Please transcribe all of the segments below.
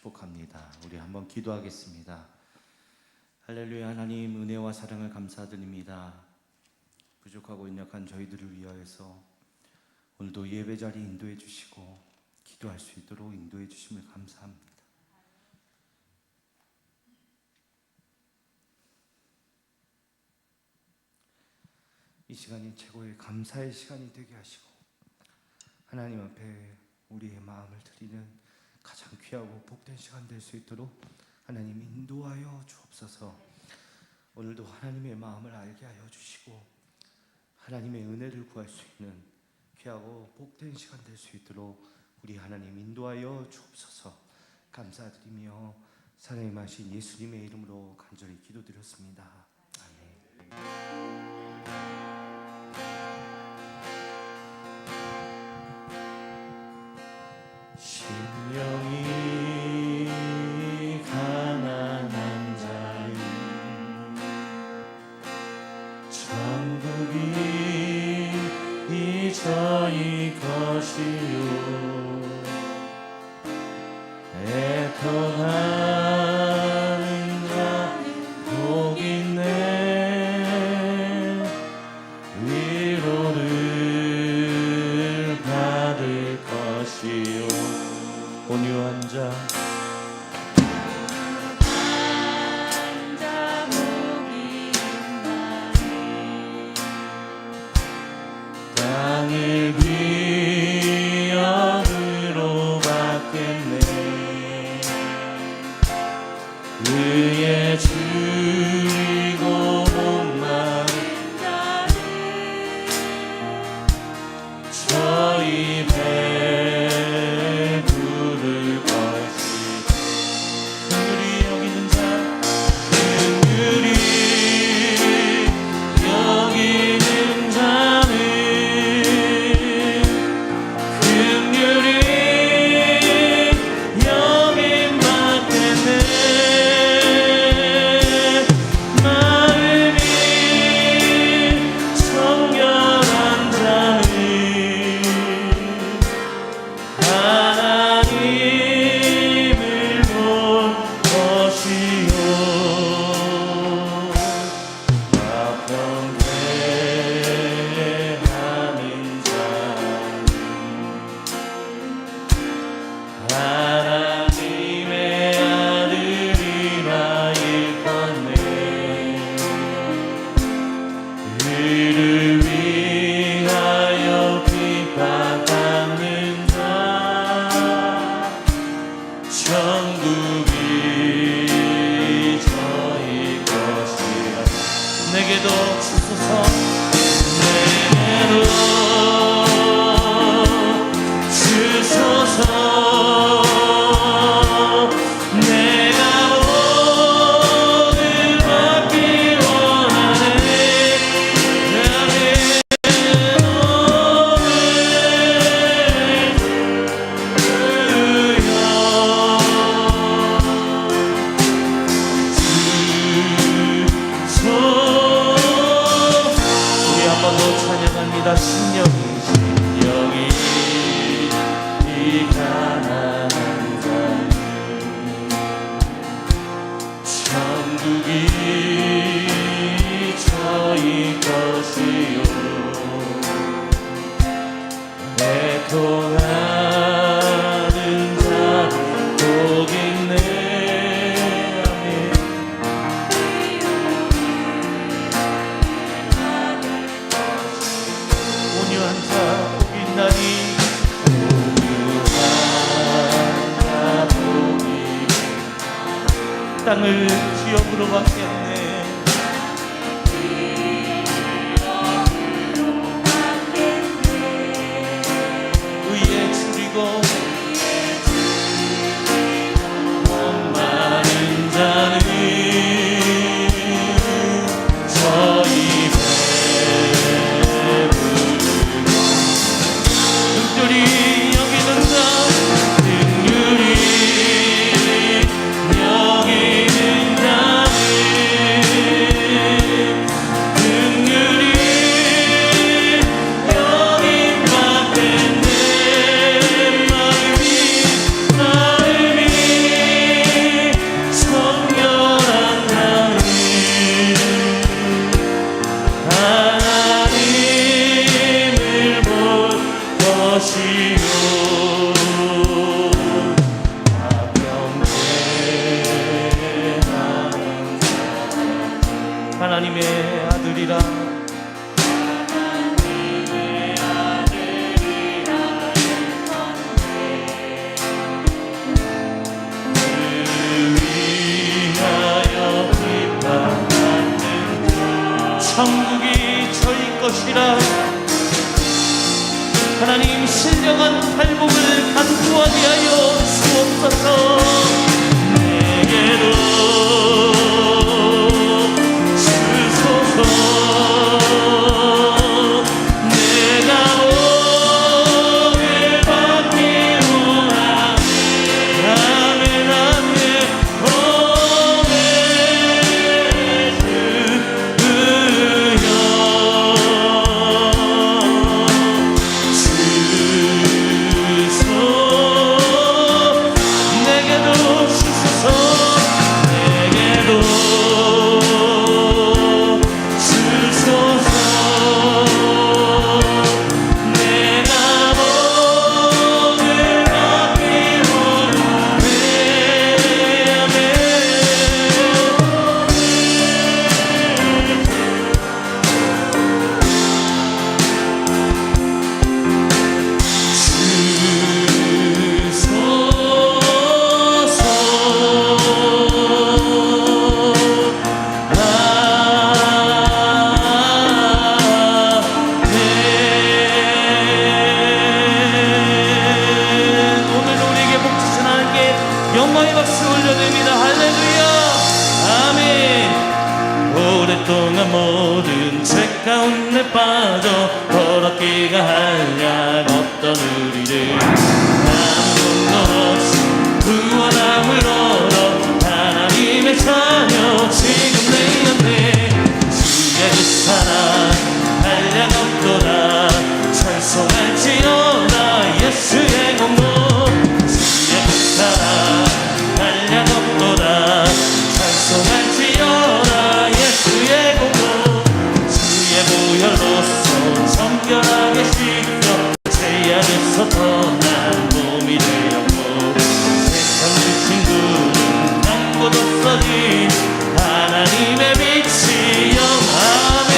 축복합니다. 우리 한번 기도하겠습니다. 할렐루야. 하나님 은혜와 사랑을 감사드립니다. 부족하고 연약한 저희들을 위하여서 오늘도 예배 자리 인도해 주시고 기도할 수 있도록 인도해 주심을 감사합니다. 이 시간이 최고의 감사의 시간이 되게 하시고 하나님 앞에 우리의 마음을 드리는 가장 귀하고 복된 시간 될 수 있도록 하나님 인도하여 주옵소서. 오늘도 하나님의 마음을 알게 하여 주시고 하나님의 은혜를 구할 수 있는 귀하고 복된 시간 될 수 있도록 우리 하나님 인도하여 주옵소서. 감사드리며 사랑임하신 예수님의 이름으로 간절히 기도드렸습니다. 아멘. 심령이 가난한 자는 천국이 저희 것이요 애통하는 자 복 있네 위로를 받을 것이요 온유한 자 땅을 귀영으로 받겠네 의에 주이고 목마른 저희 배 부를 것이 긍휼히 여기는 자 긍휼히 여기는 자는 긍휼히 여김 받겠네 마음이 청결한 자는 하나님을 볼 것이요 화평케하는 자는 하나님의 아들이라 일컫네 그를 위하여 핍박받는 자 천국이 저희 것이라 내게도 주소서 내게도 주소서 내가 오늘 받기 원하네 나는 우리 한 번 더 찬양합니다. 심령이 가난한 자는 천국이 저희 것이요 애통하는 자 복 있네 아멘. 온유한 자 복 있나니 땅을 지역으로 받겠네 의에 줄이고 목마른 자는 저희 긍휼히 여기는 자 긍휼히 여기는 자는 것이요 하나님의 아들이라 천국이 저희 것이라 하나님 신령한 팔복을 간구하게 하여 주옵소서. 내게도 주소서. 내가 오늘 받기 원하네. 아멘 아멘 오늘 영광의 박수 올려드립니다. 할렐루야 아멘. 오랫동안 모든 죄 가운데 빠져 더럽기가 한량 없던 우리를 아무것도 없이 구원함을 얻어 하나님의 자녀 지금 내 옆에 주의 그 사랑 한량 없도다 찬송할지어다 예수의 공로 주의 그 사랑 한량 없도다 찬송할지어다 예수의 공로 주의 보혈로서 정결하게 씻겨 죄악에서 떠난 몸이 되었고 세상 그 친구는 남고도 써진 하나님의 빛이 영하네.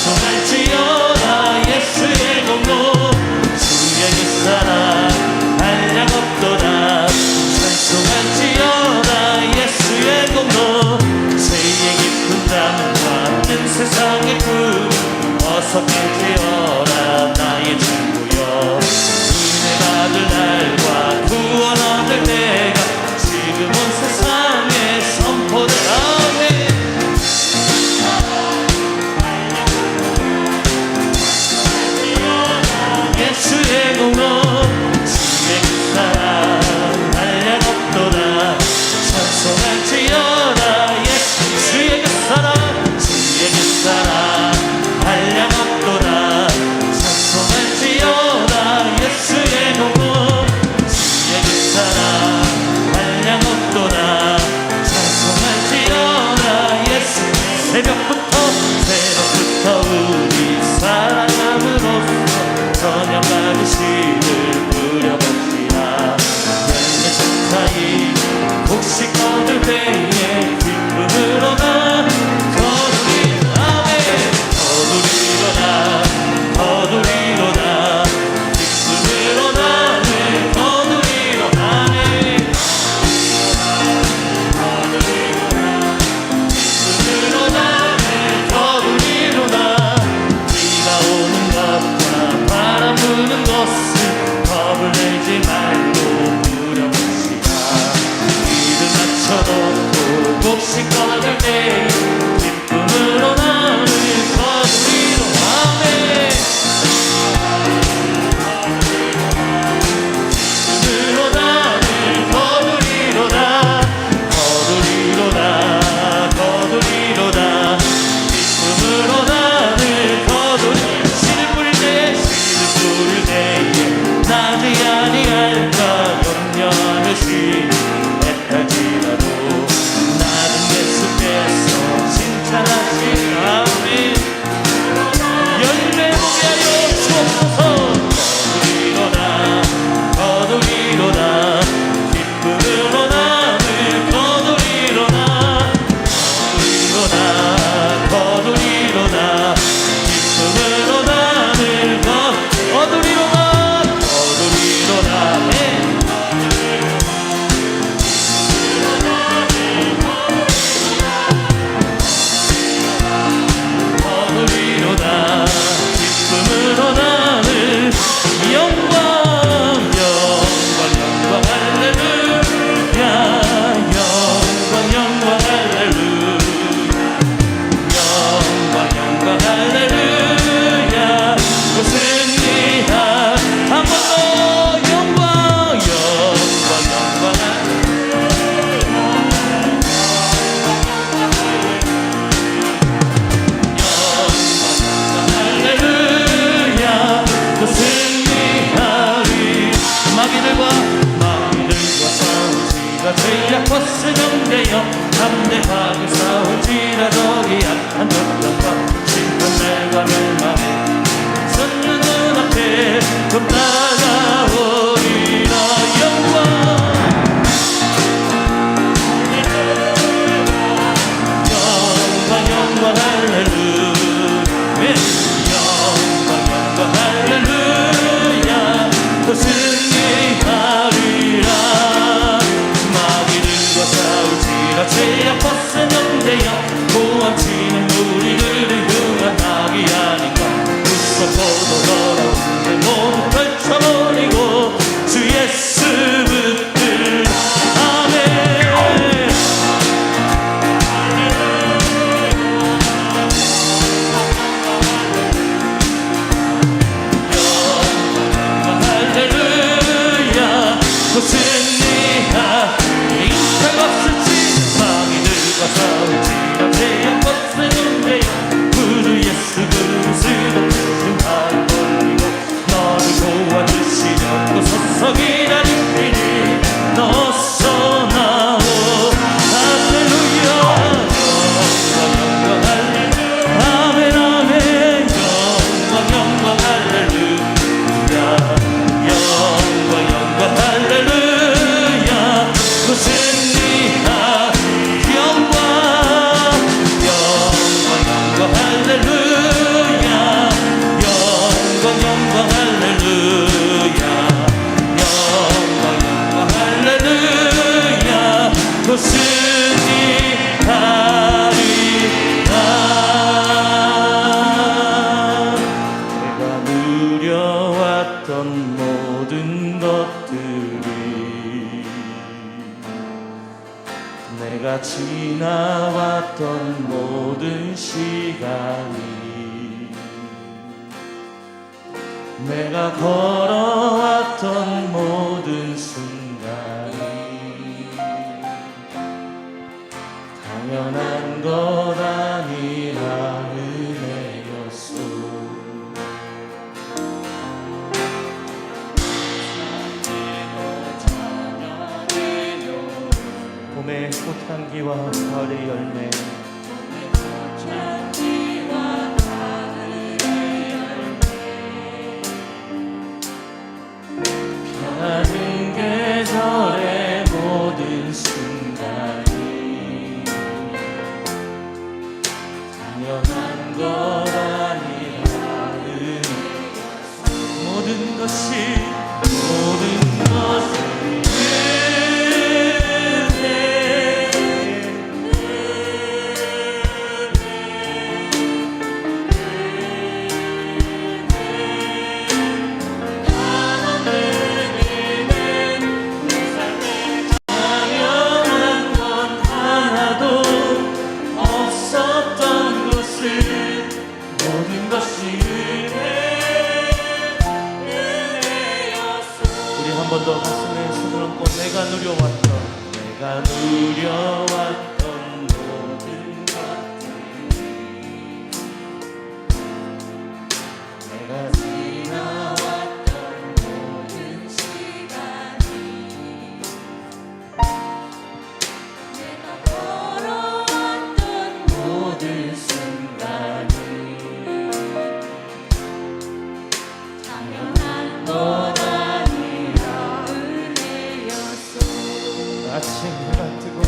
찬송할지어다 예수의 공로 주의 그 사랑 한량 없도다 찬송할지어다 예수의 공로 죄의 깊은 담과 뜬 세상의 꿈 어서 깨지어라 나의 친구여. 은혜 받을 날과 구원 얻을 때가 지금 온 세상에 선포되라네. 예수의 공로 주의 그 사랑 한량 없도다 찬송할지어다 예수의 그 사랑 주의 그 사랑 한량 없도다 제약 벗으는데요 담대하게 싸울지라 저기 약한 적과 심판 날과 멸망에 선녀 눈앞에 곧 나가오리라 영광 영광 할렐루야 영광 할렐루야 또 승리하리라 마귀들과 싸울지라 제약 벗은 영대여 고함치는 우리들을 흥한하기 아닌가 웃어보도 더러운데 모두 펼쳐버리고 주 예수 붙들라 아멘 또 승리하 인생 없을지 마귀들과 싸울지라 제약 벗으는데요 구주 예수 그리스도 승하를 벌리고 너를 도와주시려고 서서 기다리니 너서 나오 할렐루야 영광 할렐루야 아멘 아멘 영광 할렐루야 영광 할렐루야 또 승리하 영광 할렐루야 영광 할렐루야 영광 할렐루야 또 승리하리라 내가 누려왔던 모든 것들이 내가 지나왔던 모든 시간이 내가 걸어왔던 모든 순간이 당연한 것 아니라 은혜였소 봄의 꽃향기와 가을의 열매 변하는 계절의 모든 순간이 당연한 것 아니라 모든 것이 당연한 것 하나도 없었던 것을 모든 것이 우리 한 번 더 가슴에 손을 얹고 내가 누려왔던 모든 것들이 내가 지나왔던 모든 시간이 내가 걸어왔던 모든 순간이 당연한 것 아침 해가 뜨고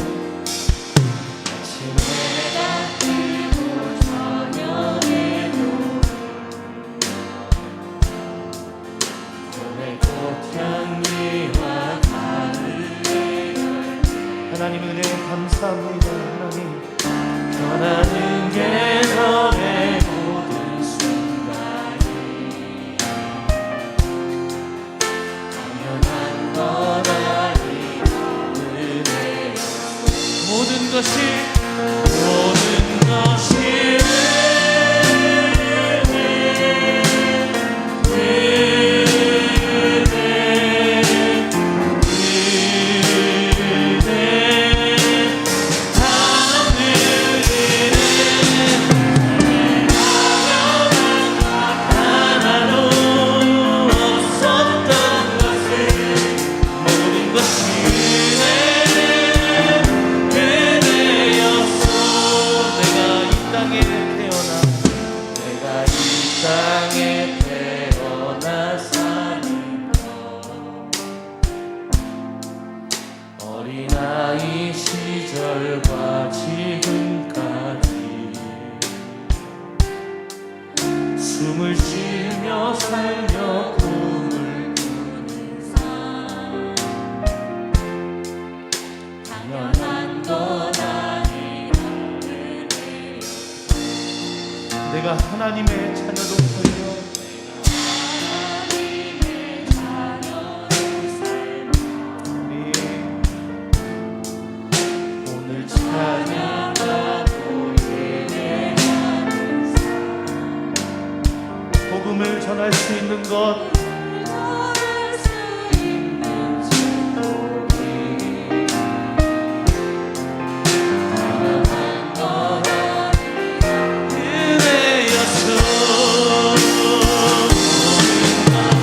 내가 이 땅에 태어나 사는 것 어린아이 시절과 지금까지 숨을 쉬며 살며 꿈을 꾸는 삶 당연한 것 아니라 은혜요 내가 하나님의 자녀로 살며 하나님의 자녀로 살며 오늘 찬양하고 예배하는 복음을 전할 수 있는 것 전할 수 있는 축복이 당연한 것 은혜였어. 아멘.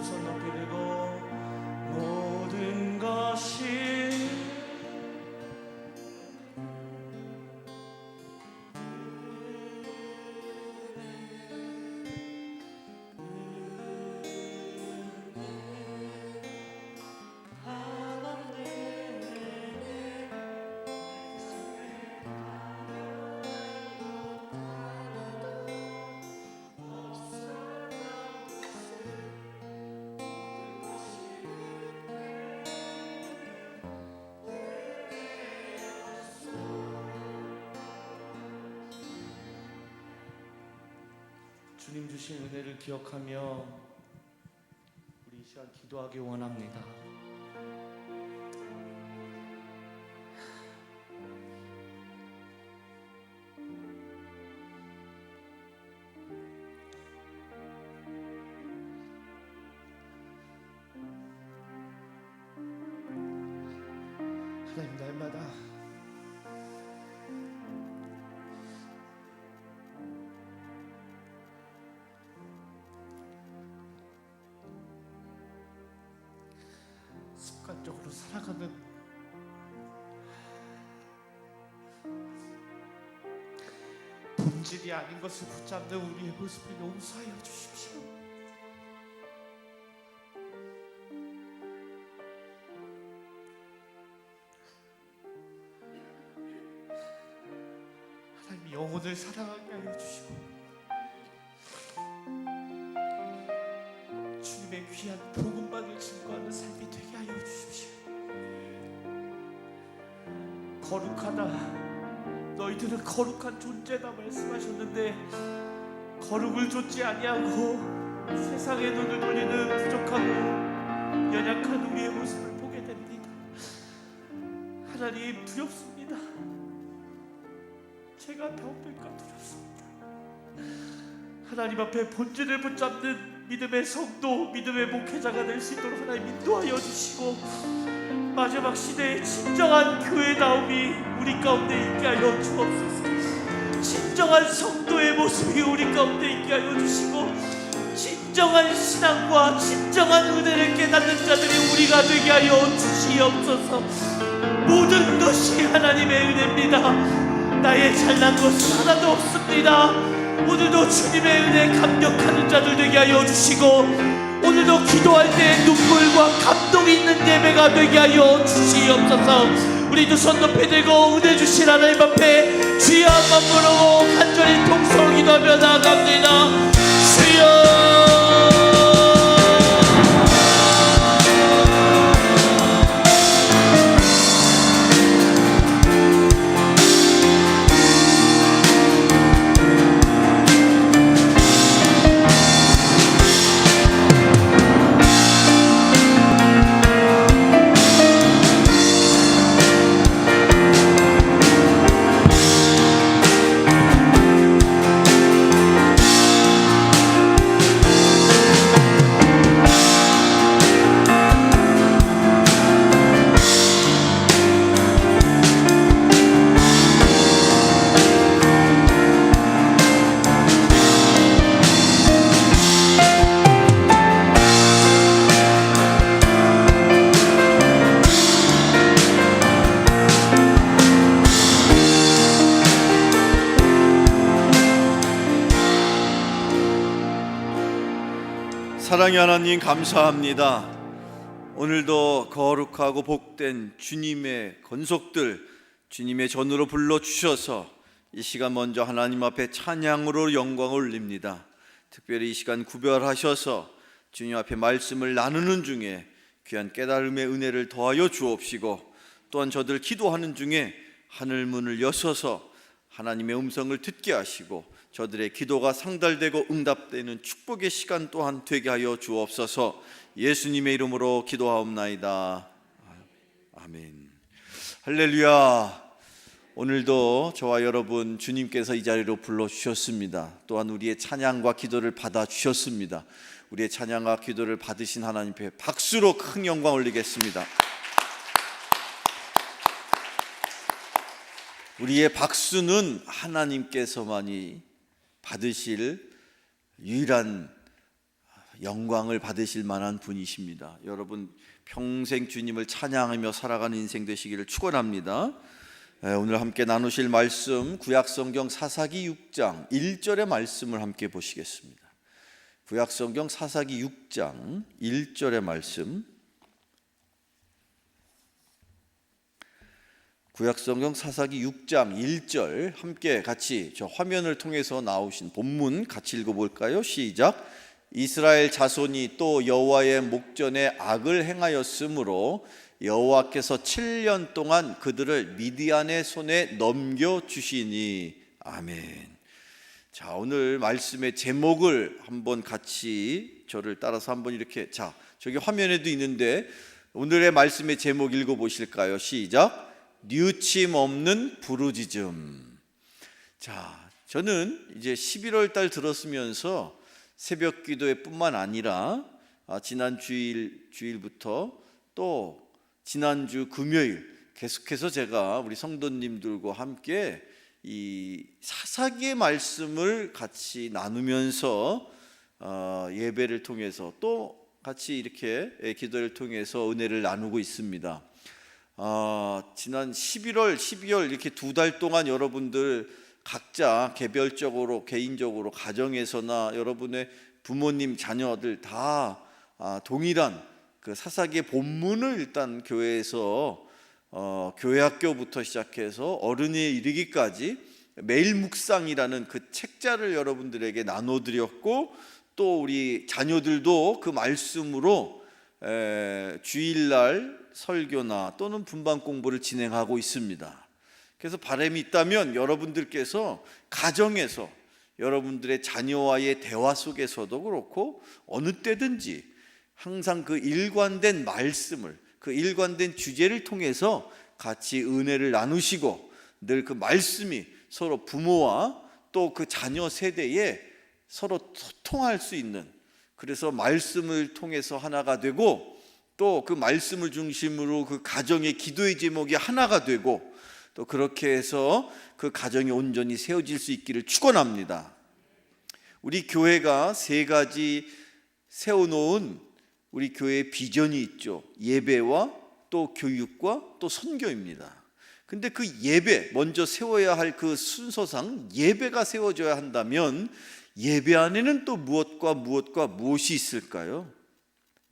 손 높이 들고 모든 것이 주님 주신 은혜를 기억하며 우리 이 시간 기도하기 원합니다. 하나님, 날마다 습관적으로 살아가는 본질이 아닌 것을 붙잡는 우리의 모습을 용서하여 주십시오. 하나님, 영혼을 사랑하게 하여 주시고 주님의 귀한 복음만을 증거하는 삶이 되게 하여 주십시오. 거룩하다, 너희들은 거룩한 존재다 말씀하셨는데 거룩을 좇지 아니하고 세상의 눈을 돌리는 부족하고 연약한 우리의 모습을 보게 됩니다. 하나님, 두렵습니다. 제가 병들까 두렵습니다. 하나님 앞에 본질을 붙잡는 믿음의 성도, 믿음의 목회자가 될 수 있도록 하나님 인도하여 주시고 마지막 시대의 진정한 교회다움이 우리 가운데 있게 하여 주옵소서. 진정한 성도의 모습이 우리 가운데 있게 하여 주시고 진정한 신앙과 진정한 은혜를 깨닫는 자들이 우리가 되게 하여 주시옵소서. 모든 것이 하나님의 은혜입니다. 나의 잘난 것은 하나도 없습니다. 오늘도 주님의 은혜 감격하는 자들 되게 하여 주시고 오늘도 기도할 때 눈물과 감동이 있는 예배가 되게 하여 주시옵소서. 우리 두 손 높이 들고 은혜 주신 하나님 앞에 주여 한번 부르고 간절히 통성으로 기도하며 나아갑니다. 주여, 사랑의 하나님, 감사합니다. 오늘도 거룩하고 복된 주님의 건속들, 주님의 전으로 불러주셔서 이 시간 먼저 하나님 앞에 찬양으로 영광을 올립니다. 특별히 이 시간 구별하셔서 주님 앞에 말씀을 나누는 중에 귀한 깨달음의 은혜를 더하여 주옵시고 또한 저들 기도하는 중에 하늘 문을 여셔서 하나님의 음성을 듣게 하시고 저들의 기도가 상달되고 응답되는 축복의 시간 또한 되게 하여 주옵소서. 예수님의 이름으로 기도하옵나이다. 아멘. 할렐루야. 오늘도 저와 여러분 주님께서 이 자리로 불러주셨습니다. 또한 우리의 찬양과 기도를 받아주셨습니다. 우리의 찬양과 기도를 받으신 하나님 앞에 박수로 큰 영광 올리겠습니다. 우리의 박수는 하나님께서만이 받으실 유일한 영광을 받으실 만한 분이십니다. 여러분 평생 주님을 찬양하며 살아가는 인생 되시기를 축원합니다. 오늘 함께 나누실 말씀 구약성경 사사기 6장 1절의 말씀을 함께 보시겠습니다. 구약성경 사사기 6장 1절의 말씀, 구약성경 사사기 6장 1절 함께 같이 저 화면을 통해서 나오신 본문 같이 읽어볼까요? 시작. 이스라엘 자손이 또 여호와의 목전에 악을 행하였으므로 여호와께서 7년 동안 그들을 미디안의 손에 넘겨주시니. 아멘. 자, 오늘 말씀의 제목을 한번 같이 저를 따라서 한번 이렇게, 자, 저기 화면에도 있는데 오늘의 말씀의 제목 읽어보실까요? 시작. 뉘우침 없는 부르짖음. 자, 저는 이제 11월 달 들었으면서 새벽 기도회 뿐만 아니라 지난 주일부터 또 지난주 금요일 계속해서 제가 우리 성도님들과 함께 이 사사기의 말씀을 같이 나누면서 예배를 통해서 또 같이 이렇게 기도를 통해서 은혜를 나누고 있습니다. 지난 11월, 12월 이렇게 2달 동안 여러분들 각자 개별적으로, 개인적으로, 가정에서나 여러분의 부모님, 자녀들 다 동일한 그 사사기의 본문을 일단 교회에서 교회 학교부터 시작해서 어른에 이르기까지 매일 묵상이라는 그 책자를 여러분들에게 나눠드렸고, 또 우리 자녀들도 그 말씀으로 주일날 설교나 또는 분반 공부를 진행하고 있습니다. 그래서 바람이 있다면 여러분들께서 가정에서 여러분들의 자녀와의 대화 속에서도 그렇고 어느 때든지 항상 그 일관된 말씀을, 그 일관된 주제를 통해서 같이 은혜를 나누시고 늘 그 말씀이 서로 부모와 또 그 자녀 세대에 서로 소통할 수 있는, 그래서 말씀을 통해서 하나가 되고 또 그 말씀을 중심으로 그 가정의 기도의 제목이 하나가 되고 또 그렇게 해서 그 가정이 온전히 세워질 수 있기를 축원합니다. 우리 교회가 3가지 세워놓은 우리 교회의 비전이 있죠. 예배와 또 교육과 또 선교입니다. 근데 그 예배, 먼저 세워야 할 그 순서상 예배가 세워져야 한다면 예배 안에는 또 무엇과 무엇이 있을까요?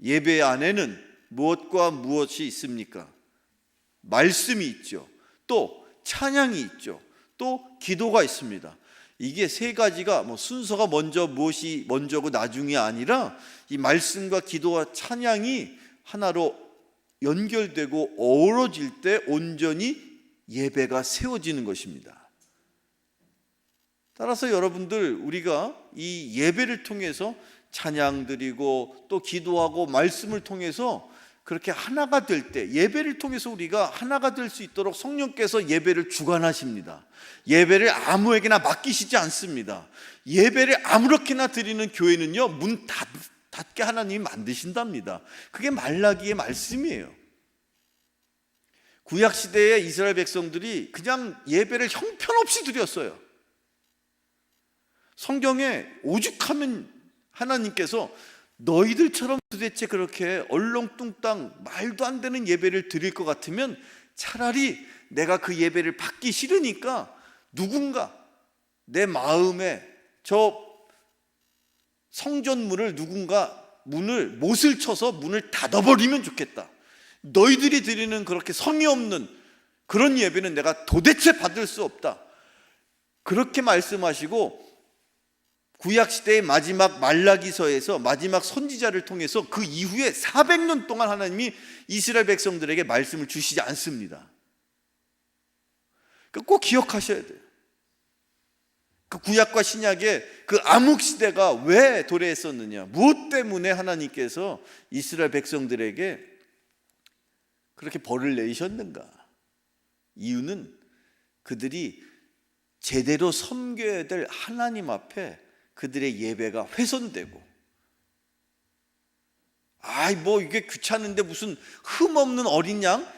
예배 안에는 무엇과 무엇이 있습니까? 말씀이 있죠. 또 찬양이 있죠. 또 기도가 있습니다. 이게 3가지가 순서가 먼저 무엇이 먼저고 나중이 아니라 이 말씀과 기도와 찬양이 하나로 연결되고 어우러질 때 온전히 예배가 세워지는 것입니다. 따라서 여러분들, 우리가 이 예배를 통해서 찬양 드리고 또 기도하고 말씀을 통해서 그렇게 하나가 될 때, 예배를 통해서 우리가 하나가 될 수 있도록 성령께서 예배를 주관하십니다. 예배를 아무에게나 맡기시지 않습니다. 예배를 아무렇게나 드리는 교회는요, 문 닫게 하나님이 만드신답니다. 그게 말라기의 말씀이에요. 구약시대에 이스라엘 백성들이 그냥 예배를 형편없이 드렸어요. 성경에 오죽하면 하나님께서 너희들처럼 도대체 그렇게 얼렁뚱땅 말도 안 되는 예배를 드릴 것 같으면 차라리 내가 그 예배를 받기 싫으니까 누군가 내 마음에 저 성전문을 누군가 못을 쳐서 문을 닫아버리면 좋겠다. 너희들이 드리는 그렇게 성의 없는 그런 예배는 내가 도대체 받을 수 없다. 그렇게 말씀하시고 구약시대의 마지막 말라기서에서 마지막 선지자를 통해서 그 이후에 400년 동안 하나님이 이스라엘 백성들에게 말씀을 주시지 않습니다. 꼭 기억하셔야 돼요. 그 구약과 신약의 그 암흑시대가 왜 도래했었느냐, 무엇 때문에 하나님께서 이스라엘 백성들에게 그렇게 벌을 내리셨는가. 이유는 그들이 제대로 섬겨야 될 하나님 앞에 그들의 예배가 훼손되고, 뭐 이게 귀찮은데 무슨 흠없는 어린 양,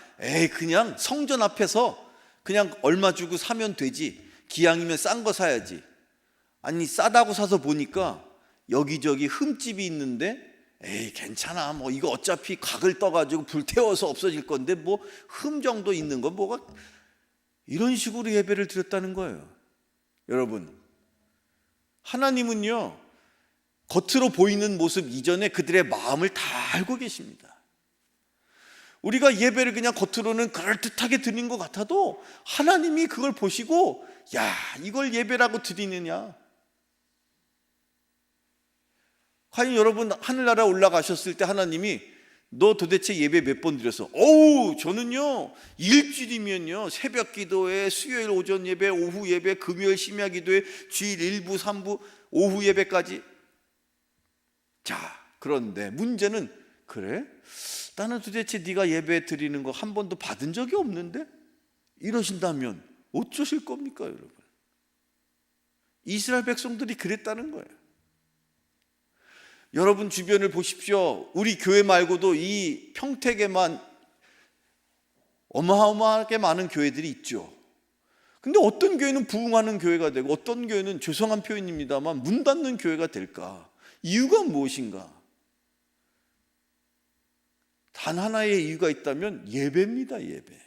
그냥 성전 앞에서 그냥 얼마 주고 사면 되지, 기왕이면 싼 거 사야지. 아니 싸다고 사서 보니까 여기저기 흠집이 있는데 에이 괜찮아, 뭐 이거 어차피 각을 떠가지고 불태워서 없어질 건데 뭐 흠 정도 있는 건 뭐가, 이런 식으로 예배를 드렸다는 거예요. 여러분, 하나님은요 겉으로 보이는 모습 이전에 그들의 마음을 다 알고 계십니다. 우리가 예배를 그냥 겉으로는 그럴듯하게 드린 것 같아도 하나님이 그걸 보시고 야, 이걸 예배라고 드리느냐. 과연 여러분 하늘나라 올라가셨을 때 하나님이 너 도대체 예배 몇 번 드렸어? 어우, 저는요 일주일이면요 새벽 기도회, 수요일 오전 예배, 오후 예배, 금요일 심야 기도회, 주일 1부 3부, 오후 예배까지. 자, 그런데 문제는, 그래? 나는 도대체 네가 예배 드리는 거 한 번도 받은 적이 없는데? 이러신다면 어쩌실 겁니까, 여러분? 이스라엘 백성들이 그랬다는 거예요. 여러분 주변을 보십시오. 우리 교회 말고도 이 평택에만 어마어마하게 많은 교회들이 있죠. 근데 어떤 교회는 부흥하는 교회가 되고 어떤 교회는, 죄송한 표현입니다만, 문 닫는 교회가 될까? 이유가 무엇인가? 단 하나의 이유가 있다면 예배입니다. 예배.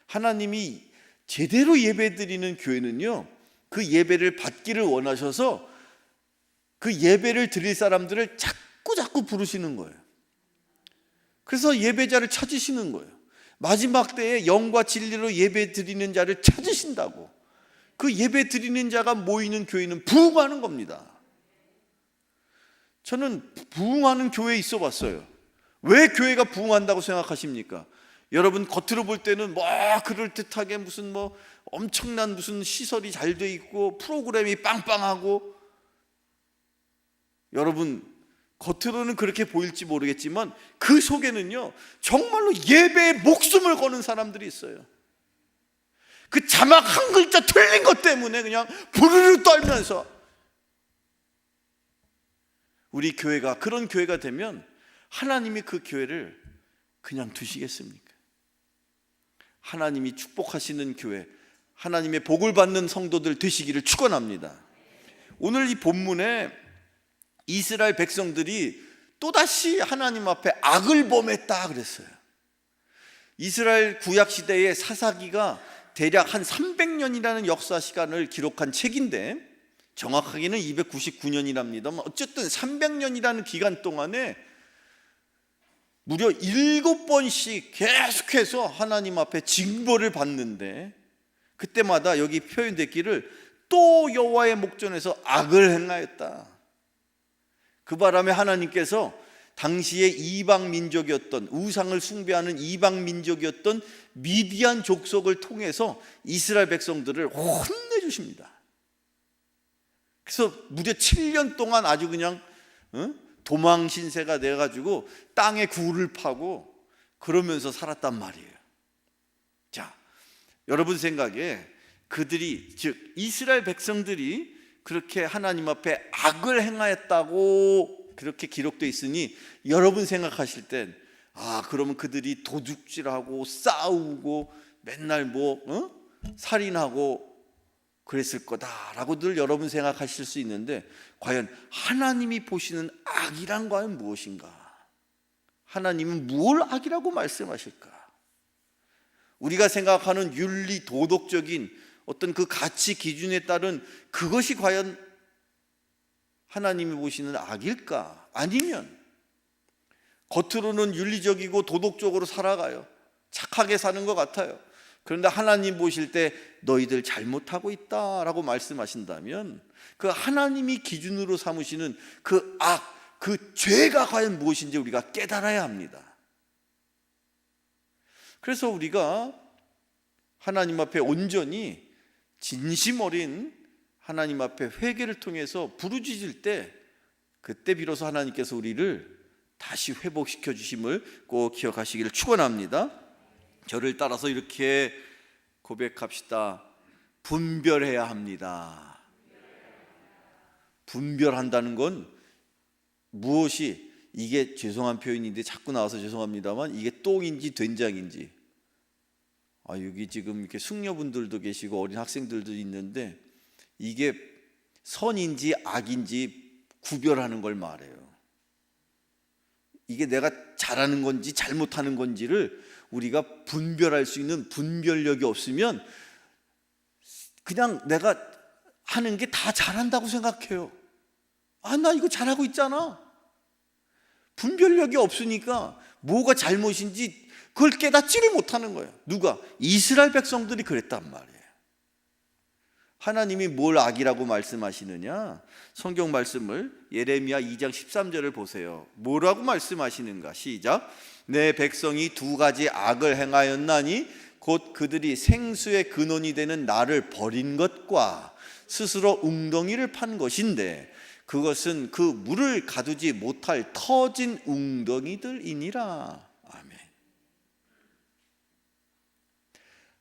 하나님이 제대로 예배 드리는 교회는요 그 예배를 받기를 원하셔서 그 예배를 드릴 사람들을 자꾸 부르시는 거예요. 그래서 예배자를 찾으시는 거예요. 마지막 때에 영과 진리로 예배 드리는 자를 찾으신다고. 그 예배 드리는 자가 모이는 교회는 부흥하는 겁니다. 저는 부흥하는 교회에 있어 봤어요. 왜 교회가 부흥한다고 생각하십니까? 여러분 겉으로 볼 때는 뭐 그럴듯하게 무슨 뭐 엄청난 무슨 시설이 잘 돼 있고 프로그램이 빵빵하고, 여러분 겉으로는 그렇게 보일지 모르겠지만 그 속에는요 정말로 예배에 목숨을 거는 사람들이 있어요. 그 자막 한 글자 틀린 것 때문에 그냥 부르르 떨면서. 우리 교회가 그런 교회가 되면 하나님이 그 교회를 그냥 두시겠습니까? 하나님이 축복하시는 교회, 하나님의 복을 받는 성도들 되시기를 축원합니다. 오늘 이 본문에 이스라엘 백성들이 또다시 하나님 앞에 악을 범했다 그랬어요. 이스라엘 구약 시대의 사사기가 대략 한 300년이라는 역사 시간을 기록한 책인데, 정확하게는 299년이랍니다만 어쨌든 300년이라는 기간 동안에 무려 7번씩 계속해서 하나님 앞에 징벌을 받는데, 그때마다 여기 표현됐기를 또 여호와의 목전에서 악을 행하였다. 그 바람에 하나님께서 당시의 이방 민족이었던, 우상을 숭배하는 이방 민족이었던 미디안 족속을 통해서 이스라엘 백성들을 혼내주십니다. 그래서 무려 7년 동안 아주 그냥 도망 신세가 돼가지고 땅에 굴을 파고 그러면서 살았단 말이에요. 자, 여러분 생각에 그들이, 즉 이스라엘 백성들이 그렇게 하나님 앞에 악을 행하였다고 그렇게 기록되어 있으니 여러분 생각하실 땐 그러면 그들이 도둑질하고 싸우고 맨날 살인하고 그랬을 거다라고들 여러분 생각하실 수 있는데, 과연 하나님이 보시는 악이란 과연 무엇인가? 하나님은 무엇을 악이라고 말씀하실까? 우리가 생각하는 윤리 도덕적인 어떤 그 가치 기준에 따른 그것이 과연 하나님이 보시는 악일까? 아니면 겉으로는 윤리적이고 도덕적으로 살아가요. 착하게 사는 것 같아요. 그런데 하나님 보실 때 너희들 잘못하고 있다라고 말씀하신다면 그 하나님이 기준으로 삼으시는 그 악, 그 죄가 과연 무엇인지 우리가 깨달아야 합니다. 그래서 우리가 하나님 앞에 온전히 진심 어린 하나님 앞에 회개를 통해서 부르짖을 때, 그때 비로소 하나님께서 우리를 다시 회복시켜 주심을 꼭 기억하시기를 축원합니다. 저를 따라서 이렇게 고백합시다. 분별해야 합니다. 분별한다는 건 무엇이, 이게 죄송한 표현인데 자꾸 나와서 죄송합니다만 이게 똥인지 된장인지, 여기 지금 이렇게 숙녀분들도 계시고 어린 학생들도 있는데 이게 선인지 악인지 구별하는 걸 말해요. 이게 내가 잘하는 건지 잘못하는 건지를 우리가 분별할 수 있는 분별력이 없으면 그냥 내가 하는 게 다 잘한다고 생각해요. 나 이거 잘하고 있잖아. 분별력이 없으니까 뭐가 잘못인지 그걸 깨닫지를 못하는 거예요. 누가? 이스라엘 백성들이 그랬단 말이에요. 하나님이 뭘 악이라고 말씀하시느냐? 성경 말씀을 예레미야 2장 13절을 보세요. 뭐라고 말씀하시는가? 시작. 내 백성이 두 가지 악을 행하였나니 곧 그들이 생수의 근원이 되는 나를 버린 것과 스스로 웅덩이를 판 것인데 그것은 그 물을 가두지 못할 터진 웅덩이들이니라. 아멘.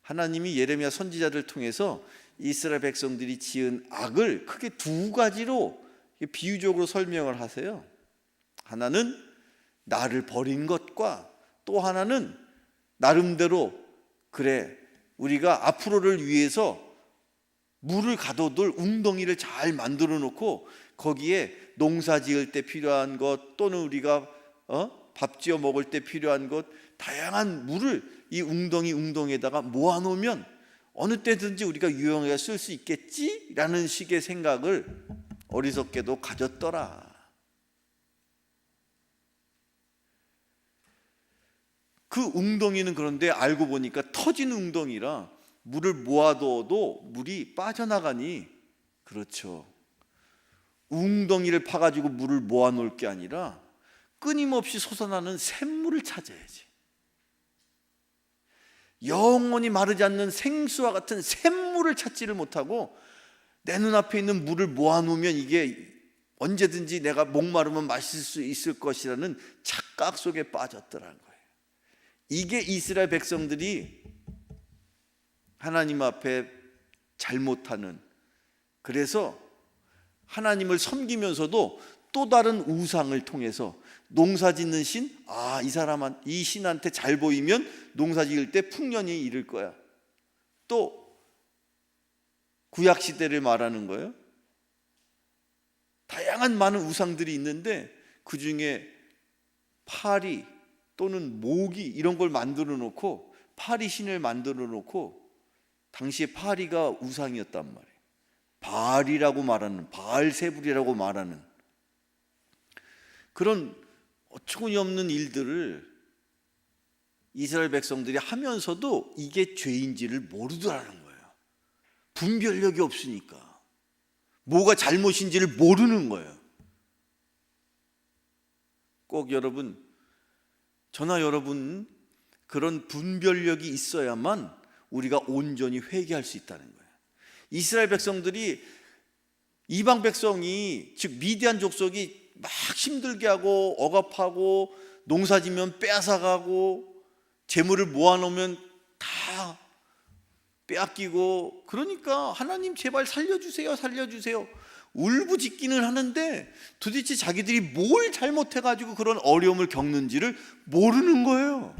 하나님이 예레미야 선지자를 통해서 이스라엘 백성들이 지은 악을 크게 두 가지로 비유적으로 설명을 하세요. 하나는 나를 버린 것과 또 하나는 나름대로 그래 우리가 앞으로를 위해서 물을 가둬둘 웅덩이를 잘 만들어 놓고 거기에 농사 지을 때 필요한 것 또는 우리가 밥 지어 먹을 때 필요한 것 다양한 물을 이 웅덩이에다가 모아놓으면 어느 때든지 우리가 유용하게 쓸 수 있겠지라는 식의 생각을 어리석게도 가졌더라. 그 웅덩이는 그런데 알고 보니까 터진 웅덩이라 물을 모아둬도 물이 빠져나가니 그렇죠. 웅덩이를 파가지고 물을 모아놓을 게 아니라 끊임없이 솟아나는 샘물을 찾아야지. 영원히 마르지 않는 생수와 같은 샘물을 찾지를 못하고 내 눈앞에 있는 물을 모아놓으면 이게 언제든지 내가 목마르면 마실 수 있을 것이라는 착각 속에 빠졌더라는 거예요. 이게 이스라엘 백성들이 하나님 앞에 잘못하는, 그래서 하나님을 섬기면서도 또 다른 우상을 통해서 농사 짓는 신, 이 신한테 잘 보이면 농사 지을 때 풍년이 이를 거야. 또 구약 시대를 말하는 거예요. 다양한 많은 우상들이 있는데 그 중에 파리 또는 모기 이런 걸 만들어 놓고 파리 신을 만들어 놓고 당시에 파리가 우상이었단 말이에요. 바알이라고 말하는, 바알세불이라고 말하는 그런 어처구니없는 일들을 이스라엘 백성들이 하면서도 이게 죄인지를 모르더라는 거예요. 분별력이 없으니까 뭐가 잘못인지를 모르는 거예요. 꼭 여러분, 저나 여러분 그런 분별력이 있어야만 우리가 온전히 회개할 수 있다는 거예요. 이스라엘 백성들이 이방 백성이 즉 미디안 족속이 막 힘들게 하고 억압하고 농사지면 빼앗아가고 재물을 모아놓으면 다 빼앗기고 그러니까 하나님 제발 살려주세요 살려주세요 울부짖기는 하는데 도대체 자기들이 뭘 잘못해가지고 그런 어려움을 겪는지를 모르는 거예요.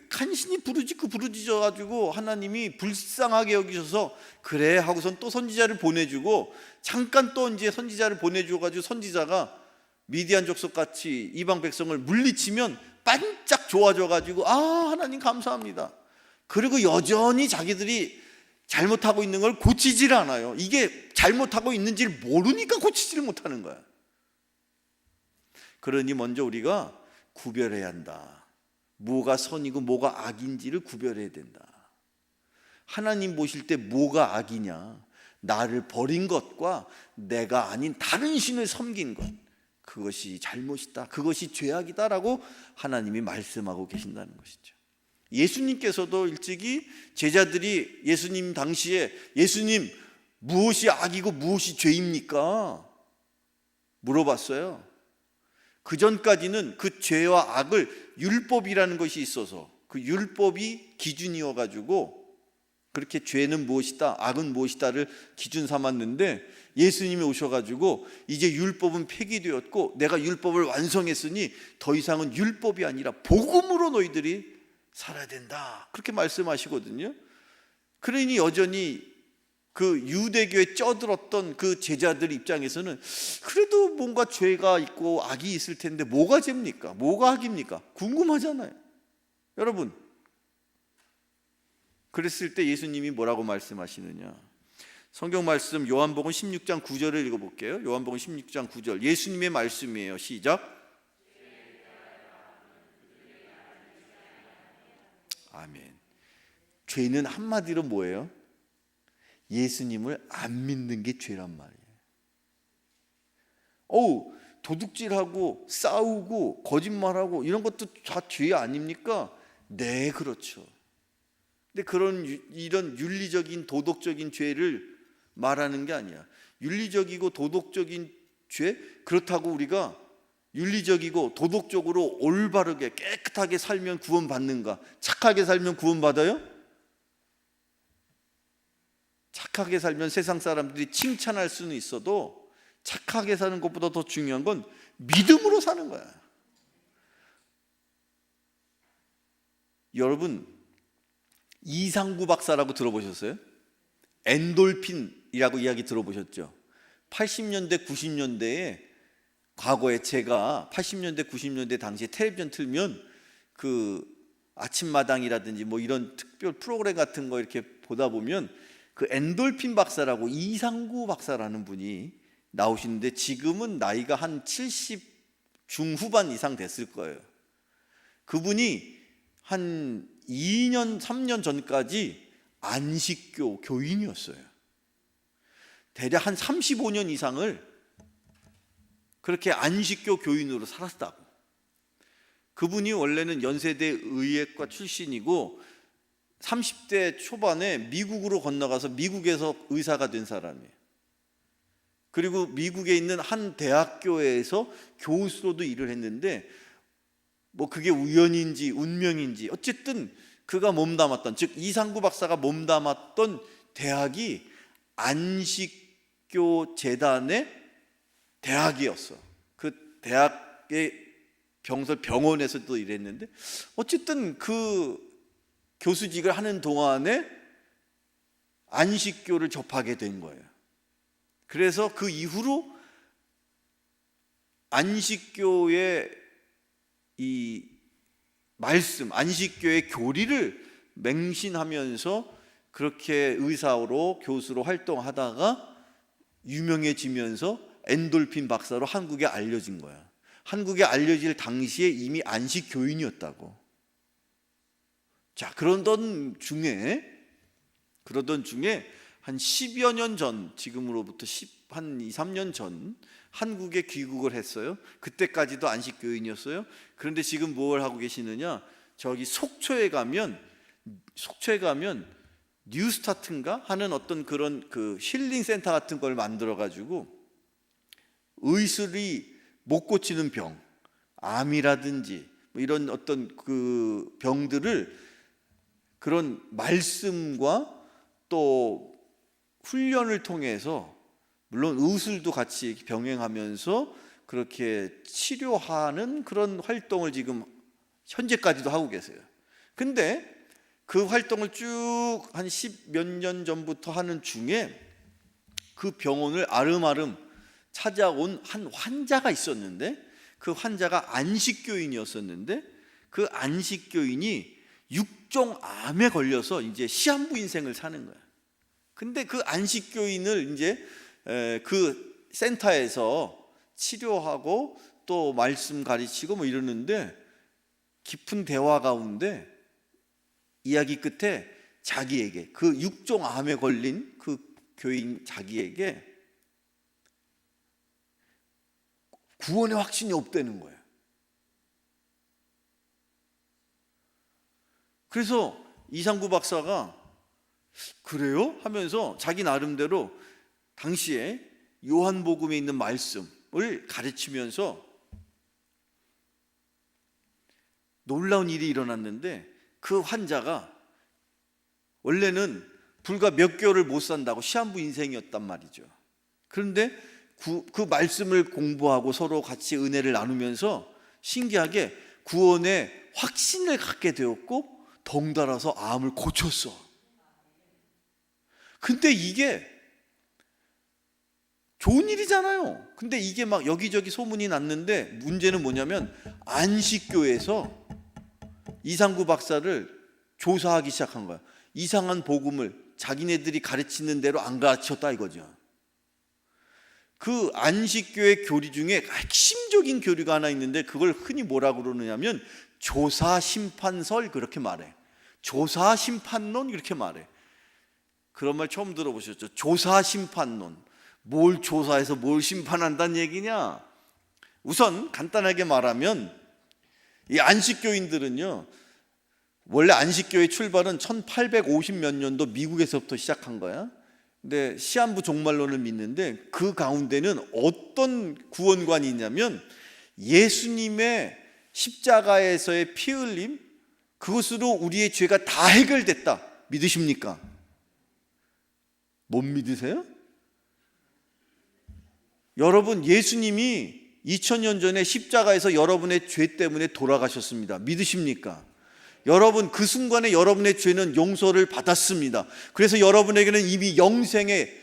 간신히 부르짖어가지고 하나님이 불쌍하게 여기셔서 그래 하고선 또 선지자를 보내주고 잠깐 또 이제 선지자를 보내주어가지고 선지자가 미디안 족속같이 이방 백성을 물리치면 반짝 좋아져가지고 하나님 감사합니다. 그리고 여전히 자기들이 잘못하고 있는 걸 고치질 않아요. 이게 잘못하고 있는지를 모르니까 고치지를 못하는 거야. 그러니 먼저 우리가 구별해야 한다. 뭐가 선이고 뭐가 악인지를 구별해야 된다. 하나님 보실 때 뭐가 악이냐? 나를 버린 것과 내가 아닌 다른 신을 섬긴 것, 그것이 잘못이다, 그것이 죄악이다라고 하나님이 말씀하고 계신다는 것이죠. 예수님께서도 일찍이 제자들이 예수님 당시에 예수님 무엇이 악이고 무엇이 죄입니까? 물어봤어요. 그 전까지는 그 죄와 악을 율법이라는 것이 있어서 그 율법이 기준이어 가지고 그렇게 죄는 무엇이다 악은 무엇이다를 기준 삼았는데 예수님이 오셔가지고 이제 율법은 폐기되었고 내가 율법을 완성했으니 더 이상은 율법이 아니라 복음으로 너희들이 살아야 된다 그렇게 말씀하시거든요. 그러니 여전히 그 유대교에 쩌들었던 그 제자들 입장에서는 그래도 뭔가 죄가 있고 악이 있을 텐데 뭐가 죄입니까? 뭐가 악입니까? 궁금하잖아요. 여러분, 그랬을 때 예수님이 뭐라고 말씀하시느냐? 성경 말씀 요한복음 16장 9절을 읽어볼게요. 요한복음 16장 9절 예수님의 말씀이에요. 시작. 아멘. 죄는 한마디로 뭐예요? 예수님을 안 믿는 게 죄란 말이에요. 도둑질하고 싸우고 거짓말하고 이런 것도 다 죄 아닙니까? 네, 그렇죠. 근데 이런 윤리적인 도덕적인 죄를 말하는 게 아니야. 윤리적이고 도덕적인 죄, 그렇다고 우리가 윤리적이고 도덕적으로 올바르게 깨끗하게 살면 구원받는가? 착하게 살면 구원받아요? 착하게 살면 세상 사람들이 칭찬할 수는 있어도 착하게 사는 것보다 더 중요한 건 믿음으로 사는 거야. 여러분, 이상구 박사라고 들어보셨어요? 엔돌핀이라고 이야기 들어보셨죠? 80년대 90년대에 과거에 제가 80년대 90년대 당시에 텔레비전 틀면 그 아침마당이라든지 뭐 이런 특별 프로그램 같은 거 이렇게 보다 보면 그 엔돌핀 박사라고 이상구 박사라는 분이 나오시는데 지금은 나이가 한 70 중후반 이상 됐을 거예요. 그분이 한 2년 3년 전까지 안식교 교인이었어요. 대략 한 35년 이상을 그렇게 안식교 교인으로 살았다고. 그분이 원래는 연세대 의예과 출신이고 30대 초반에 미국으로 건너가서 미국에서 의사가 된 사람이에요. 그리고 미국에 있는 한 대학교에서 교수로도 일을 했는데 뭐 그게 우연인지 운명인지 어쨌든 그가 몸담았던, 즉 이상구 박사가 몸담았던 대학이 안식교 재단의 대학이었어. 그 대학의 병원에서도 일했는데 어쨌든 그 교수직을 하는 동안에 안식교를 접하게 된 거예요. 그래서 그 이후로 안식교의 이 말씀, 안식교의 교리를 맹신하면서 그렇게 의사로 교수로 활동하다가 유명해지면서 엔돌핀 박사로 한국에 알려진 거야. 한국에 알려질 당시에 이미 안식교인이었다고. 자, 그러던 중에 한 10여 년 전, 지금으로부터 한 2, 3년 전 한국에 귀국을 했어요. 그때까지도 안식교인이었어요. 그런데 지금 뭘 하고 계시느냐? 저기 속초에 가면 뉴스타트인가 하는 어떤 그런 그 힐링 센터 같은 걸 만들어 가지고 의술이 못 고치는 병, 암이라든지 뭐 이런 어떤 그 병들을 그런 말씀과 또 훈련을 통해서, 물론 의술도 같이 병행하면서 그렇게 치료하는 그런 활동을 지금 현재까지도 하고 계세요. 근데 그 활동을 쭉 한 10몇 년 전부터 하는 중에 그 병원을 아름아름 찾아온 한 환자가 있었는데, 그 환자가 안식교인이었었는데 그 안식교인이 육종 암에 걸려서 이제 시한부 인생을 사는 거야. 근데 그 안식교인을 이제 그 센터에서 치료하고 또 말씀 가르치고 뭐 이러는데 깊은 대화 가운데 이야기 끝에 자기에게, 그 육종 암에 걸린 그 교인 자기에게 구원의 확신이 없다는 거예요. 그래서 이상구 박사가 그래요? 하면서 자기 나름대로 당시에 요한복음에 있는 말씀을 가르치면서 놀라운 일이 일어났는데, 그 환자가 원래는 불과 몇 개월을 못 산다고 시한부 인생이었단 말이죠. 그런데 그 말씀을 공부하고 서로 같이 은혜를 나누면서 신기하게 구원의 확신을 갖게 되었고 덩달아서 암을 고쳤어. 근데 이게 좋은 일이잖아요. 근데 이게 막 여기저기 소문이 났는데 문제는 뭐냐면 안식교에서 이상구 박사를 조사하기 시작한 거야. 이상한 복음을 자기네들이 가르치는 대로 안 가르쳤다 이거죠. 그 안식교의 교리 중에 핵심적인 교리가 하나 있는데 그걸 흔히 뭐라고 그러느냐면 조사심판설 그렇게 말해. 조사심판론 이렇게 말해. 그런 말 처음 들어보셨죠? 조사심판론. 뭘 조사해서 뭘 심판한다는 얘기냐? 우선 간단하게 말하면 이 안식교인들은요, 원래 안식교의 출발은 1850 몇 년도 미국에서부터 시작한 거야. 근데 시한부 종말론을 믿는데 그 가운데는 어떤 구원관이 있냐면 예수님의 십자가에서의 피 흘림, 그것으로 우리의 죄가 다 해결됐다. 믿으십니까? 못 믿으세요? 여러분, 예수님이 2000년 전에 십자가에서 여러분의 죄 때문에 돌아가셨습니다. 믿으십니까? 여러분, 그 순간에 여러분의 죄는 용서를 받았습니다. 그래서 여러분에게는 이미 영생의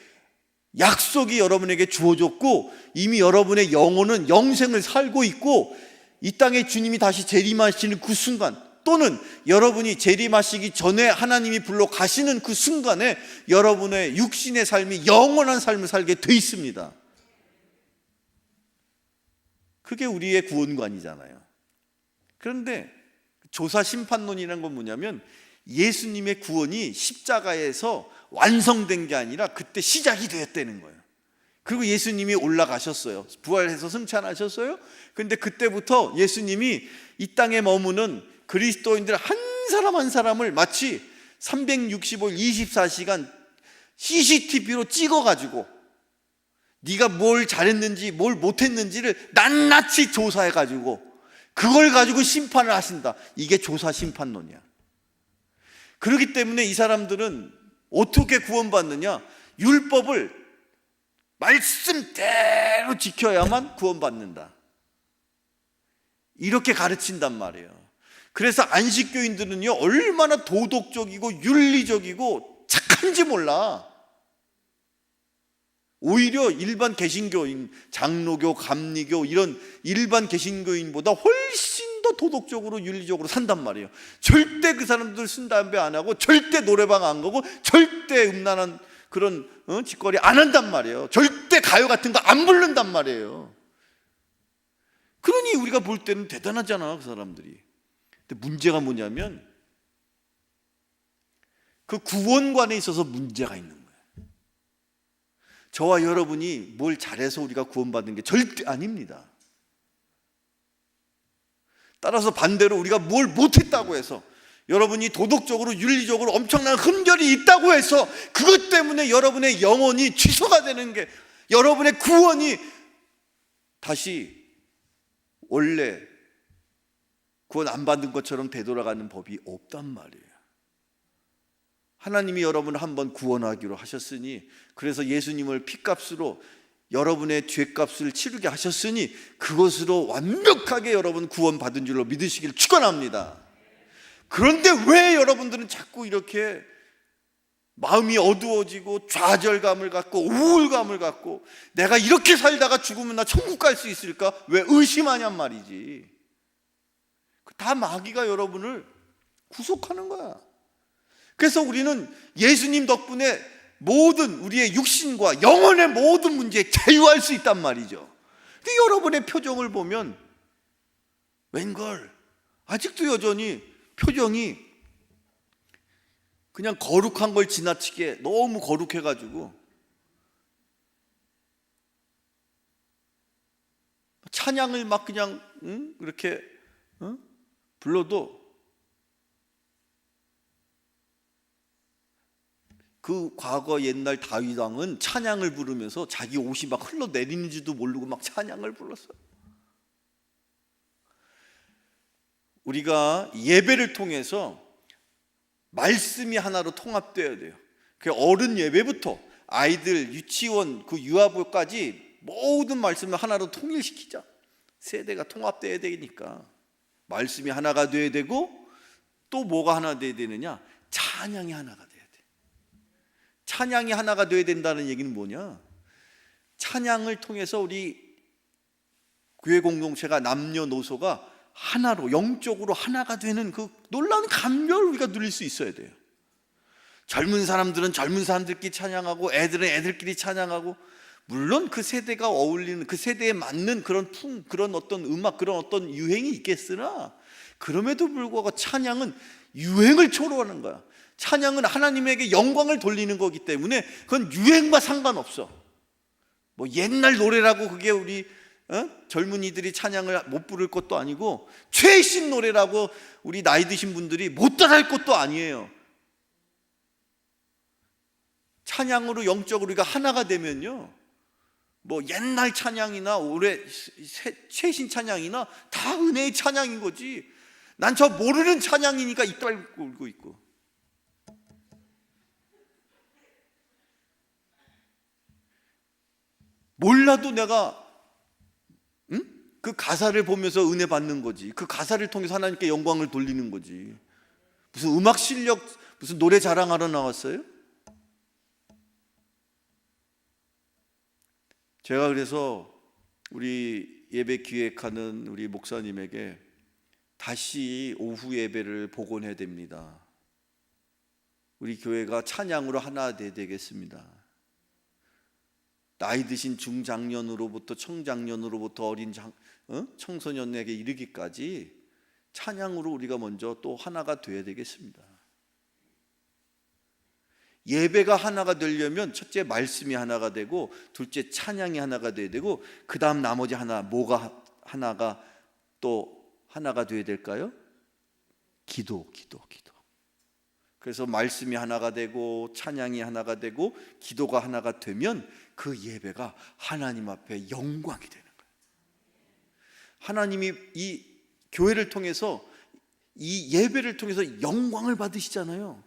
약속이 여러분에게 주어졌고 이미 여러분의 영혼은 영생을 살고 있고 이 땅에 주님이 다시 재림하시는 그 순간 또는 여러분이 재림하시기 전에 하나님이 불러 가시는 그 순간에 여러분의 육신의 삶이 영원한 삶을 살게 돼 있습니다. 그게 우리의 구원관이잖아요. 그런데 조사심판론이라는 건 뭐냐면 예수님의 구원이 십자가에서 완성된 게 아니라 그때 시작이 되었다는 거예요. 그리고 예수님이 올라가셨어요. 부활해서 승천하셨어요. 그런데 그때부터 예수님이 이 땅에 머무는 그리스도인들 한 사람 한 사람을 마치 365일 24시간 CCTV로 찍어가지고 네가 뭘 잘했는지 뭘 못했는지를 낱낱이 조사해가지고 그걸 가지고 심판을 하신다. 이게 조사심판론이야. 그렇기 때문에 이 사람들은 어떻게 구원받느냐? 율법을 말씀대로 지켜야만 구원받는다. 이렇게 가르친단 말이에요. 그래서 안식교인들은요, 얼마나 도덕적이고 윤리적이고 착한지 몰라. 오히려 일반 개신교인, 장로교, 감리교 이런 일반 개신교인보다 훨씬 더 도덕적으로 윤리적으로 산단 말이에요. 절대 그 사람들 술 담배 안 하고 절대 노래방 안 가고 절대 음란한 그런 짓거리 안 한단 말이에요. 절대 가요 같은 거 안 부른단 말이에요. 그러니 우리가 볼 때는 대단하잖아, 그 사람들이. 근데 문제가 뭐냐면 그 구원관에 있어서 문제가 있는 거예요. 저와 여러분이 뭘 잘해서 우리가 구원받는 게 절대 아닙니다. 따라서 반대로 우리가 뭘 못했다고 해서 여러분이 도덕적으로 윤리적으로 엄청난 흠결이 있다고 해서 그것 때문에 여러분의 영혼이 취소가 되는 게 여러분의 구원이 다시 원래 구원 안 받은 것처럼 되돌아가는 법이 없단 말이에요. 하나님이 여러분을 한번 구원하기로 하셨으니 그래서 예수님을 피값으로 여러분의 죄값을 치르게 하셨으니 그것으로 완벽하게 여러분 구원받은 줄로 믿으시길 축원합니다. 그런데 왜 여러분들은 자꾸 이렇게 마음이 어두워지고 좌절감을 갖고 우울감을 갖고 내가 이렇게 살다가 죽으면 나 천국 갈 수 있을까? 왜 의심하냔 말이지. 다 마귀가 여러분을 구속하는 거야. 그래서 우리는 예수님 덕분에 모든 우리의 육신과 영혼의 모든 문제에 자유할 수 있단 말이죠. 근데 여러분의 표정을 보면 웬걸 아직도 여전히 표정이 그냥 거룩한 걸 지나치게 너무 거룩해가지고 찬양을 막 그냥 그렇게 불러도 그 과거 옛날 다윗 왕은 찬양을 부르면서 자기 옷이 막 흘러내리는지도 모르고 막 찬양을 불렀어요. 우리가 예배를 통해서 말씀이 하나로 통합되어야 돼요. 그 어른 예배부터 아이들 유치원 그 유아부까지 모든 말씀을 하나로 통일시키자. 세대가 통합되어야 되니까 말씀이 하나가 되어야 되고 또 뭐가 하나 되어야 되느냐? 찬양이 하나가 돼야 돼. 찬양이 하나가 되어야 된다는 얘기는 뭐냐? 찬양을 통해서 우리 교회 공동체가 남녀노소가 하나로 영적으로 하나가 되는 그 놀라운 감격을 우리가 누릴 수 있어야 돼요. 젊은 사람들은 젊은 사람들끼리 찬양하고 애들은 애들끼리 찬양하고, 물론 그 세대가 어울리는 그 세대에 맞는 그런 어떤 음악, 그런 어떤 유행이 있겠으나 그럼에도 불구하고 찬양은 유행을 초월하는 거야. 찬양은 하나님에게 영광을 돌리는 거기 때문에 그건 유행과 상관없어. 뭐 옛날 노래라고 그게 우리 젊은이들이 찬양을 못 부를 것도 아니고, 최신 노래라고 우리 나이 드신 분들이 못 따라할 것도 아니에요. 찬양으로 영적으로 우리가 하나가 되면요, 뭐 옛날 찬양이나 올해 최신 찬양이나 다 은혜의 찬양인 거지. 난 저 모르는 찬양이니까 이빨 굴고 있고, 몰라도 내가 그 가사를 보면서 은혜 받는 거지. 그 가사를 통해서 하나님께 영광을 돌리는 거지. 무슨 음악 실력, 무슨 노래 자랑하러 나왔어요? 제가 그래서 우리 예배 기획하는 우리 목사님에게 다시 오후 예배를 복원해야 됩니다. 우리 교회가 찬양으로 하나 돼야 되겠습니다. 나이 드신 중장년으로부터 청장년으로부터 어린 청소년에게 이르기까지 찬양으로 우리가 먼저 또 하나가 돼야 되겠습니다. 예배가 하나가 되려면 첫째 말씀이 하나가 되고, 둘째 찬양이 하나가 돼야 되고, 그 다음 나머지 뭐가 하나가 또 하나가 돼야 될까요? 기도. 그래서 말씀이 하나가 되고 찬양이 하나가 되고 기도가 하나가 되면 그 예배가 하나님 앞에 영광이 되는 거예요. 하나님이 이 교회를 통해서, 이 예배를 통해서 영광을 받으시잖아요.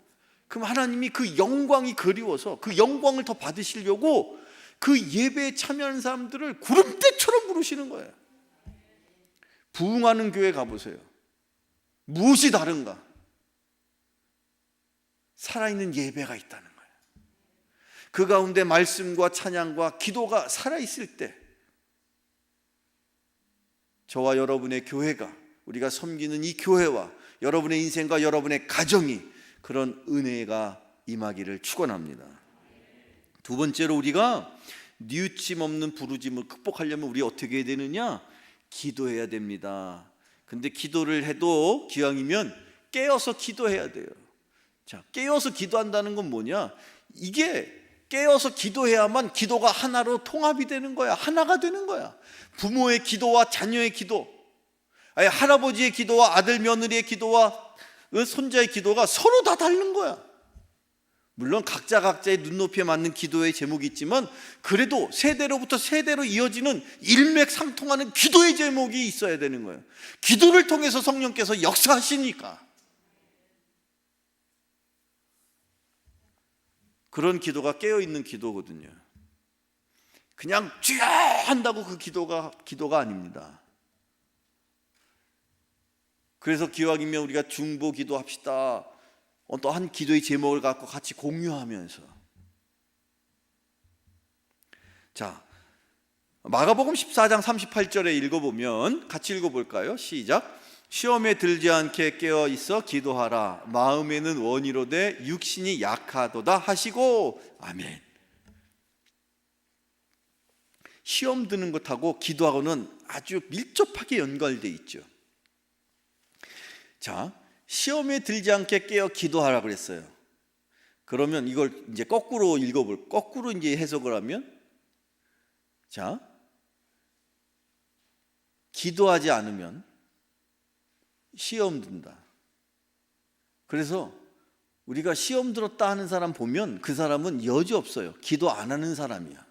그럼 하나님이 그 영광이 그리워서 그 영광을 더 받으시려고 그 예배에 참여하는 사람들을 구름대처럼 부르시는 거예요. 부흥하는 교회 가보세요. 무엇이 다른가? 살아있는 예배가 있다는 거예요. 그 가운데 말씀과 찬양과 기도가 살아있을 때 저와 여러분의 교회가, 우리가 섬기는 이 교회와 여러분의 인생과 여러분의 가정이 그런 은혜가 임하기를 축원합니다. 두 번째로 우리가 뉘우침 없는 부르짐을 극복하려면 우리 어떻게 해야 되느냐? 기도해야 됩니다. 근데 기도를 해도 기왕이면 깨어서 기도해야 돼요. 자, 깨어서 기도한다는 건 뭐냐? 이게 깨어서 기도해야만 기도가 하나로 통합이 되는 거야. 하나가 되는 거야. 부모의 기도와 자녀의 기도, 아니 할아버지의 기도와 아들 며느리의 기도와 손자의 기도가 서로 다 다른 거야. 물론 각자의 눈높이에 맞는 기도의 제목이 있지만 그래도 세대로부터 세대로 이어지는 일맥상통하는 기도의 제목이 있어야 되는 거예요. 기도를 통해서 성령께서 역사하시니까. 그런 기도가 깨어있는 기도거든요. 그냥 주여 한다고 그 기도가 아닙니다. 그래서 기왕이면 우리가 중보 기도합시다. 어떠한 기도의 제목을 갖고 같이 공유하면서. 자, 마가복음 14장 38절에 읽어보면, 같이 읽어볼까요? 시작. 시험에 들지 않게 깨어 있어 기도하라. 마음에는 원이로되 육신이 약하도다 하시고. 아멘. 시험 드는 것하고 기도하고는 아주 밀접하게 연결되어 있죠. 자, 시험에 들지 않게 깨어 기도하라 그랬어요. 그러면 이걸 이제 거꾸로 거꾸로 이제 해석을 하면, 자, 기도하지 않으면 시험 든다. 그래서 우리가 시험 들었다 하는 사람 보면 그 사람은 여지 없어요. 기도 안 하는 사람이야.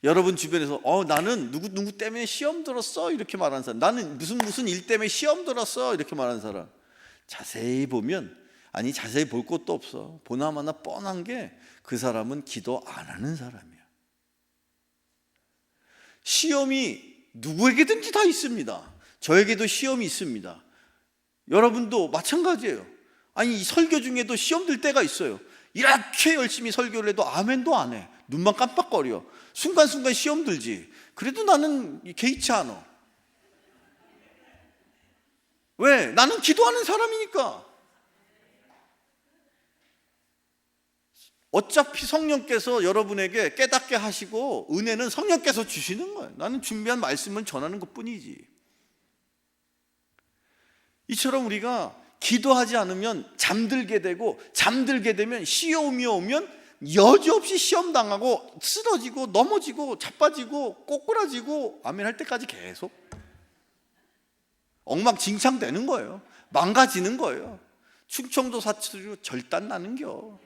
여러분 주변에서 나는 누구 때문에 시험 들었어 이렇게 말하는 사람, 나는 무슨 일 때문에 시험 들었어 이렇게 말하는 사람, 자세히 보면, 아니 자세히 볼 것도 없어. 보나마나 뻔한 게 그 사람은 기도 안 하는 사람이야. 시험이 누구에게든지 다 있습니다. 저에게도 시험이 있습니다. 여러분도 마찬가지예요. 아니 설교 중에도 시험 들 때가 있어요. 이렇게 열심히 설교를 해도 아멘도 안 해. 눈만 깜빡거려. 순간순간 시험 들지. 그래도 나는 개의치 않아. 왜? 나는 기도하는 사람이니까. 어차피 성령께서 여러분에게 깨닫게 하시고 은혜는 성령께서 주시는 거예요. 나는 준비한 말씀을 전하는 것뿐이지. 이처럼 우리가 기도하지 않으면 잠들게 되고, 잠들게 되면 시험이 오면 여지없이 시험 당하고 쓰러지고 넘어지고 자빠지고 꼬꾸라지고 아멘 할 때까지 계속 엉망진창 되는 거예요. 망가지는 거예요. 충청도 사투리로 절단 나는겨.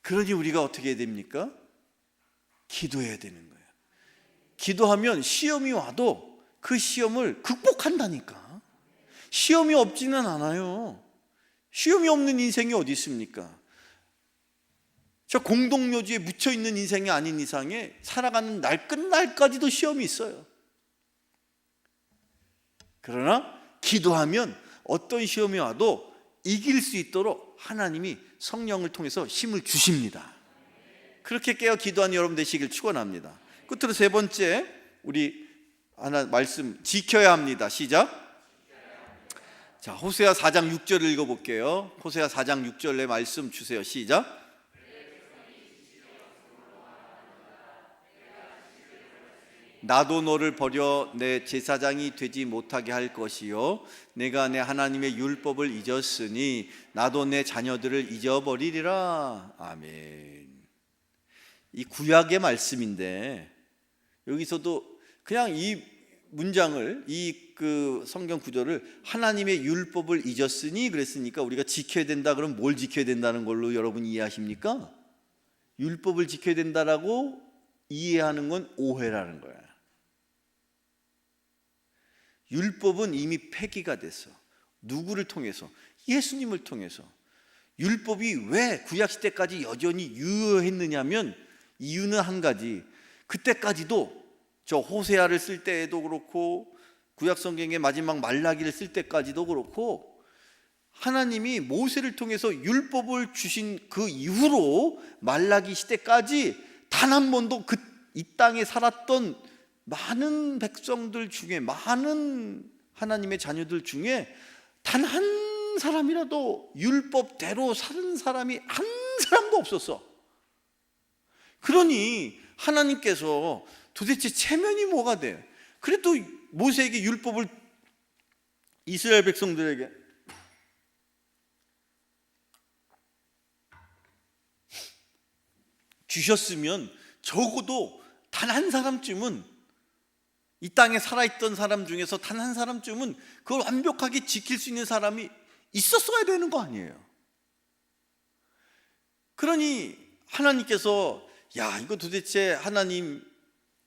그러니 우리가 어떻게 해야 됩니까? 기도해야 되는 거예요. 기도하면 시험이 와도 그 시험을 극복한다니까. 시험이 없지는 않아요. 시험이 없는 인생이 어디 있습니까? 저 공동묘지에 묻혀있는 인생이 아닌 이상에 살아가는 날 끝날까지도 시험이 있어요. 그러나 기도하면 어떤 시험이 와도 이길 수 있도록 하나님이 성령을 통해서 힘을 주십니다. 그렇게 깨어 기도하는 여러분 되시길 축원합니다. 끝으로 세 번째, 우리 하나 말씀 지켜야 합니다. 시작. 자, 호세아 4장 6절을 읽어볼게요. 호세아 4장 6절의 말씀 주세요. 시작. 나도 너를 버려 내 제사장이 되지 못하게 할 것이요 내가 내 하나님의 율법을 잊었으니 나도 내 자녀들을 잊어버리리라. 아멘. 이 구약의 말씀인데 여기서도 그냥 이 문장을, 이 그 성경 구절을 하나님의 율법을 잊었으니 그랬으니까 우리가 지켜야 된다. 그럼 뭘 지켜야 된다는 걸로 여러분 이해하십니까? 율법을 지켜야 된다라고 이해하는 건 오해라는 거야. 율법은 이미 폐기가 됐어. 누구를 통해서? 예수님을 통해서. 율법이 왜 구약시대까지 여전히 유효했느냐면 이유는 한 가지. 그때까지도 저 호세아를 쓸 때에도 그렇고 구약성경의 마지막 말라기를 쓸 때까지도 그렇고 하나님이 모세를 통해서 율법을 주신 그 이후로 말라기 시대까지 단 한 번도 이 땅에 살았던 많은 백성들 중에, 많은 하나님의 자녀들 중에 단 한 사람이라도 율법대로 사는 사람이 한 사람도 없었어. 그러니 하나님께서 도대체 체면이 뭐가 돼? 그래도 모세에게 율법을 이스라엘 백성들에게 주셨으면 적어도 단 한 사람쯤은, 이 땅에 살아있던 사람 중에서 단 한 사람쯤은 그걸 완벽하게 지킬 수 있는 사람이 있었어야 되는 거 아니에요. 그러니 하나님께서 야, 이거 도대체 하나님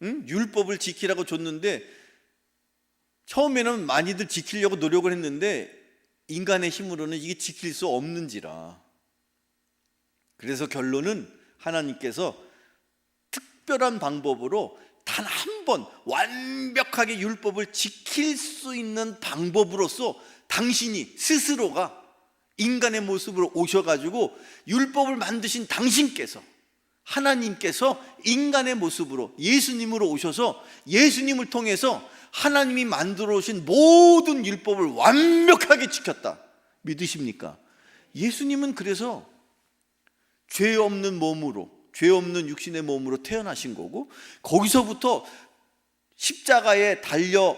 율법을 지키라고 줬는데 처음에는 많이들 지키려고 노력을 했는데 인간의 힘으로는 이게 지킬 수 없는지라. 그래서 결론은 하나님께서 특별한 방법으로 단 한 번 완벽하게 율법을 지킬 수 있는 방법으로서 당신이 스스로가 인간의 모습으로 오셔가지고 율법을 만드신 당신께서, 하나님께서 인간의 모습으로 예수님으로 오셔서 예수님을 통해서 하나님이 만들어 오신 모든 율법을 완벽하게 지켰다. 믿으십니까? 예수님은 그래서 죄 없는 몸으로, 죄 없는 육신의 몸으로 태어나신 거고, 거기서부터 십자가에 달려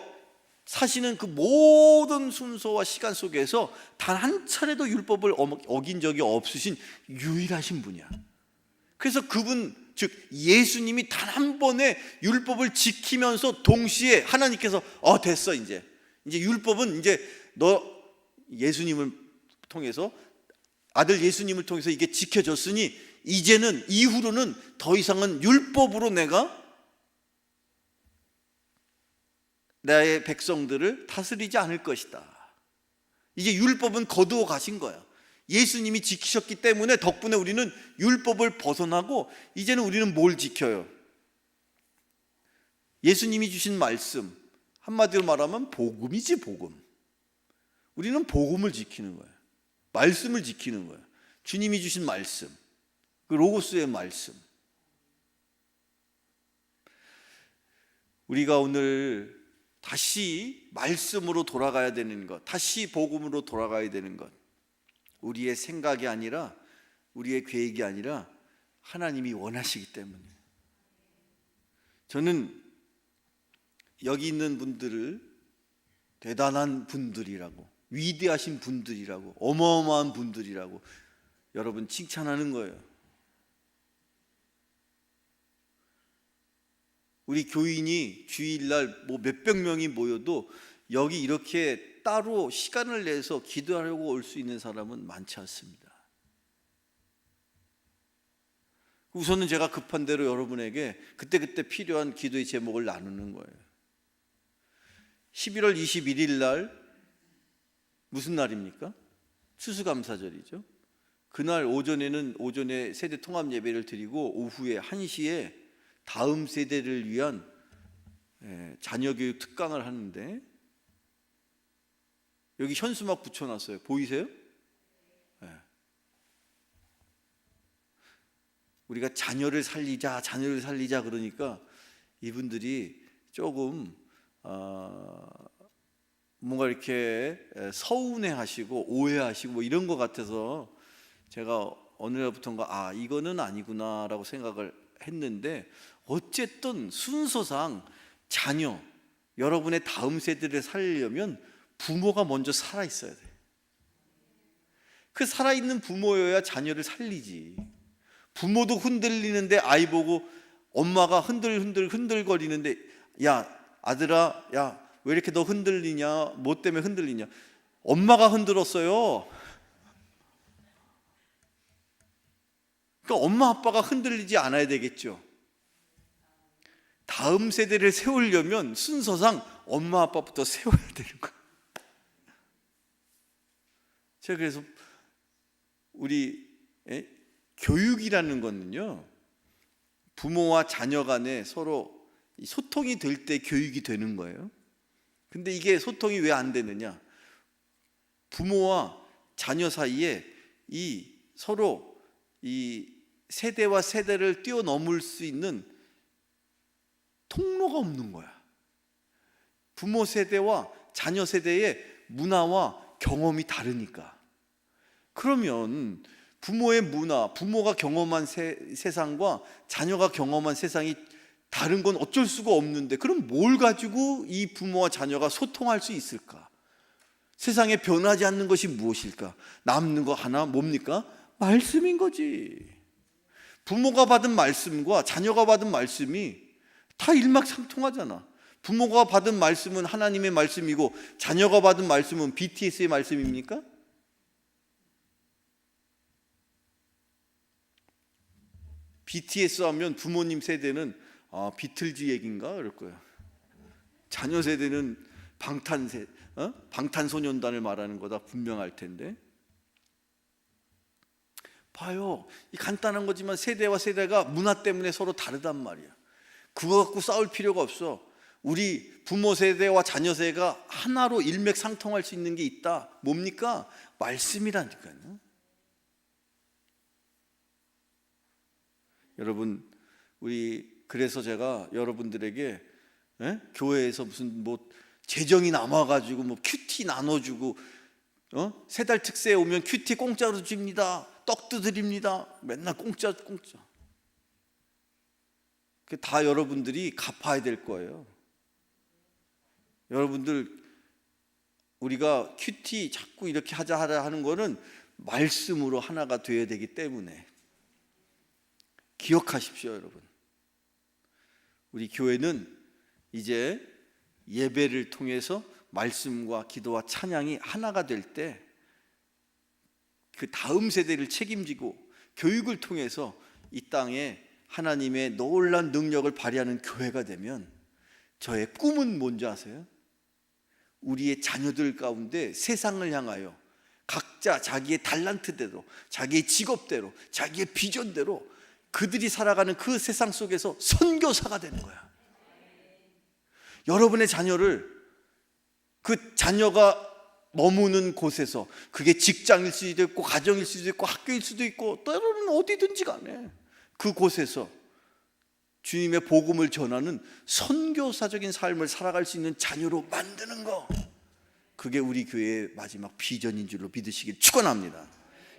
사시는 그 모든 순서와 시간 속에서 단 한 차례도 율법을 어긴 적이 없으신 유일하신 분이야. 그래서 그분, 즉 예수님이 단 한 번의 율법을 지키면서 동시에 하나님께서 됐어, 이제 율법은 이제 너 예수님을 통해서, 아들 예수님을 통해서 이게 지켜졌으니 이제는, 이후로는 더 이상은 율법으로 내가 나의 백성들을 다스리지 않을 것이다. 이제 율법은 거두어 가신 거야. 예수님이 지키셨기 때문에 덕분에 우리는 율법을 벗어나고 이제는 우리는 뭘 지켜요? 예수님이 주신 말씀, 한마디로 말하면 복음이지, 복음. 우리는 복음을 지키는 거예요. 말씀을 지키는 거예요. 주님이 주신 말씀, 그 로고스의 말씀. 우리가 오늘 다시 말씀으로 돌아가야 되는 것, 다시 복음으로 돌아가야 되는 것, 우리의 생각이 아니라, 우리의 계획이 아니라 하나님이 원하시기 때문에. 저는 여기 있는 분들을 대단한 분들이라고, 위대하신 분들이라고, 어마어마한 분들이라고 여러분 칭찬하는 거예요. 우리 교인이 주일날 뭐 몇백 명이 모여도 여기 이렇게 따로 시간을 내서 기도하려고 올 수 있는 사람은 많지 않습니다. 우선은 제가 급한 대로 여러분에게 그때그때 필요한 기도의 제목을 나누는 거예요. 11월 21일 날 무슨 날입니까? 추수감사절이죠. 그날 오전에 세대 통합 예배를 드리고 오후에 1시에 다음 세대를 위한 자녀교육 특강을 하는데, 여기 현수막 붙여놨어요. 보이세요? 우리가 자녀를 살리자 그러니까 이분들이 조금 뭔가 이렇게 서운해하시고 오해하시고 뭐 이런 것 같아서 제가 어느 날부터인가 이거는 아니구나라고 생각을 했는데, 어쨌든 순서상 자녀, 여러분의 다음 세대를 살리려면 부모가 먼저 살아있어야 돼. 그 살아있는 부모여야 자녀를 살리지. 부모도 흔들리는데 아이 보고 엄마가 흔들거리는데, 야 아들아, 야 왜 이렇게 너 흔들리냐, 뭐 때문에 흔들리냐? 엄마가 흔들었어요. 그러니까 엄마 아빠가 흔들리지 않아야 되겠죠. 다음 세대를 세우려면 순서상 엄마 아빠부터 세워야 되는 거예요. 제가 그래서 우리 교육이라는 거는요, 부모와 자녀 간에 서로 소통이 될 때 교육이 되는 거예요. 근데 이게 소통이 왜 안 되느냐? 부모와 자녀 사이에 서로 세대와 세대를 뛰어넘을 수 있는 통로가 없는 거야. 부모 세대와 자녀 세대의 문화와 경험이 다르니까. 그러면 부모의 문화, 부모가 경험한 세상과 자녀가 경험한 세상이 다른 건 어쩔 수가 없는데, 그럼 뭘 가지고 이 부모와 자녀가 소통할 수 있을까? 세상에 변하지 않는 것이 무엇일까? 남는 거 하나 뭡니까? 말씀인 거지. 부모가 받은 말씀과 자녀가 받은 말씀이 다 일맥상통하잖아. 부모가 받은 말씀은 하나님의 말씀이고 자녀가 받은 말씀은 BTS의 말씀입니까? BTS 하면 부모님 세대는 비틀즈 얘기인가 그럴 거예요. 자녀 세대는 방탄소년단을 말하는 거다 분명할 텐데. 봐요, 이 간단한 거지만 세대와 세대가 문화 때문에 서로 다르단 말이야. 그거 갖고 싸울 필요가 없어. 우리 부모 세대와 자녀 세대가 하나로 일맥상통할 수 있는 게 있다. 뭡니까? 말씀이라니까요. 여러분, 그래서 제가 여러분들에게 교회에서 무슨 뭐 재정이 남아가지고 뭐 큐티 나눠주고, 3달 특세에 오면 큐티 공짜로 줍니다, 떡도 드립니다, 맨날 공짜. 그 다 여러분들이 갚아야 될 거예요. 여러분들, 우리가 큐티 자꾸 이렇게 하자 하는 거는 말씀으로 하나가 되어야 되기 때문에 기억하십시오. 여러분, 우리 교회는 이제 예배를 통해서 말씀과 기도와 찬양이 하나가 될 때 그 다음 세대를 책임지고 교육을 통해서 이 땅에 하나님의 놀라운 능력을 발휘하는 교회가 되면, 저의 꿈은 뭔지 아세요? 우리의 자녀들 가운데 세상을 향하여 각자 자기의 달란트대로, 자기의 직업대로, 자기의 비전대로 그들이 살아가는 그 세상 속에서 선교사가 되는 거야. 여러분의 자녀를 그 자녀가 머무는 곳에서, 그게 직장일 수도 있고 가정일 수도 있고 학교일 수도 있고 때로는 어디든지 간에 그곳에서 주님의 복음을 전하는 선교사적인 삶을 살아갈 수 있는 자녀로 만드는 거, 그게 우리 교회의 마지막 비전인 줄로 믿으시길 축원합니다.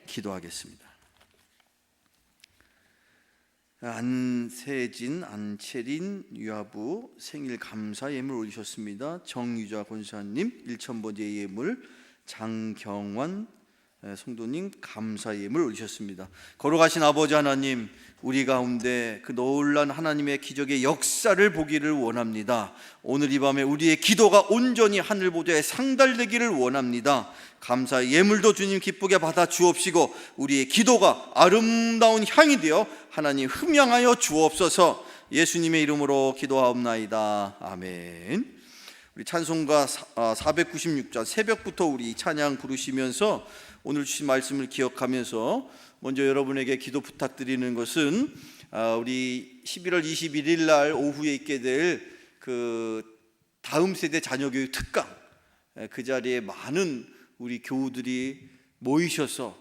기도하겠습니다. 안세진, 안채린, 유아부 생일 감사 예물 올리셨습니다. 정유자 권사님 1,000번째 예물, 장경환 성도님 감사 예물 올리셨습니다. 거룩하신 아버지 하나님, 우리 가운데 그 놀란 하나님의 기적의 역사를 보기를 원합니다. 오늘 이 밤에 우리의 기도가 온전히 하늘 보좌에 상달되기를 원합니다. 감사 예물도 주님 기쁘게 받아 주옵시고 우리의 기도가 아름다운 향이 되어 하나님 흠양하여 주옵소서. 예수님의 이름으로 기도하옵나이다. 아멘. 우리 찬송가 496장 새벽부터 우리 찬양 부르시면서 오늘 주신 말씀을 기억하면서 먼저 여러분에게 기도 부탁드리는 것은 우리 11월 21일 날 오후에 있게 될 그 다음 세대 자녀교육 특강, 그 자리에 많은 우리 교우들이 모이셔서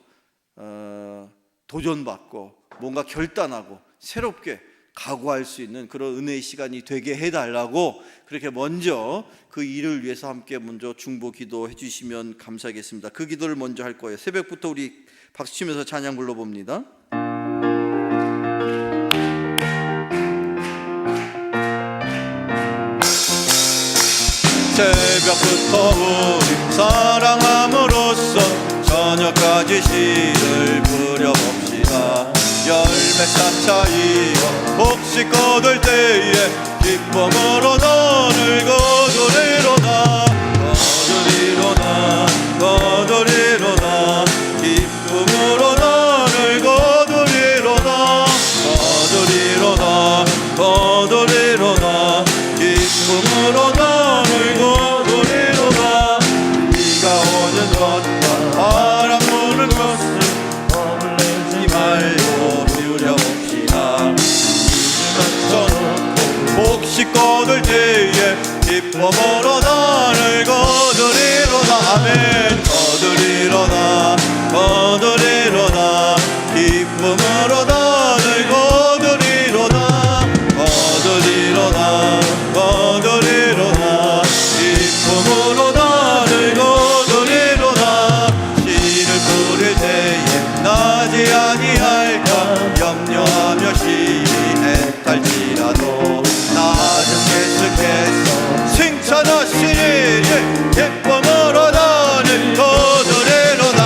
도전받고 뭔가 결단하고 새롭게 각오할 수 있는 그런 은혜의 시간이 되게 해달라고 그렇게 먼저 그 일을 위해서 함께 먼저 중보 기도해 주시면 감사하겠습니다. 그 기도를 먼저 할 거예요. 새벽부터 우리 박수 치면서 찬양 불러봅니다. 새벽부터 우리 사랑함으로써 저녁까지 시를 부려봅시다. 열매 쌓자이고 복식 거둘 때에 기쁨으로 너를 거두리로다. 거두리로다 거두리로다 기쁨으로 너를 거두리로다. 거두리로다 거두리로다 기쁨으로 너를 거두리로다. 비가 오는 것과 바람 부는 것을 머물지 말고 누려봅시다. 복식 거둘 때에 기쁨으로 너를 거두리로다. 아멘. 거두리로다 거두리로다 기쁨으로 너를 거두리로다. 거두리로다 거두리로다 기쁨으로 너를 거두리로다. 씨를 뿌릴 때에 나지 아니할까 염려하며 시리 애탈지라도 낮은 계속해서 칭찬하시니 기쁨으로 너를 거두리로다.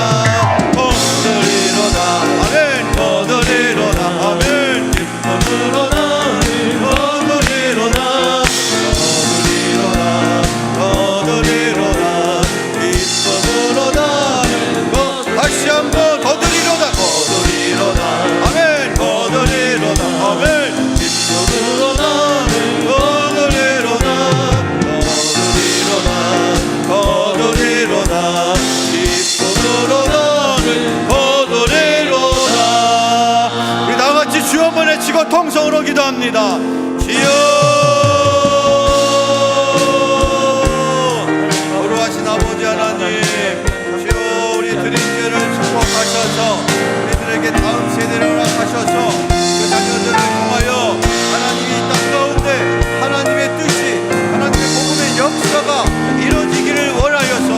거두리로다 아멘. 거두리로다 아멘. 기쁨으로 너를 거두리로다. 거두리로다 거두리로다 기쁨으로 너를 다시 한번 거두리로다. 거두리로다 아멘. 거두리로다 아멘. 기쁨으로 너를 거두리로다. 거두리로다 거두리로다 기쁨으로 너를 거두리로다. 우리 다같이 주여 한번 외치고 통성으로 기도합니다. 주여. 거룩하신 아버지 하나님, 주여 우리 드린 죄를 축복하셔서 우리들에게 다음 세대를 허락하셔서 그 자녀들을 통하여 하나님이 이 땅 가운데 하나님의 뜻이 하나님의 복음의 역사가 이루어지기를 원하여서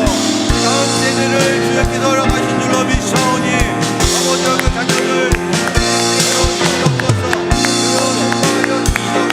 다음 세대를 주님께서 허락하신 줄로 믿사오니 아버지와 그 자녀들 주여 축복하여 주시옵소서.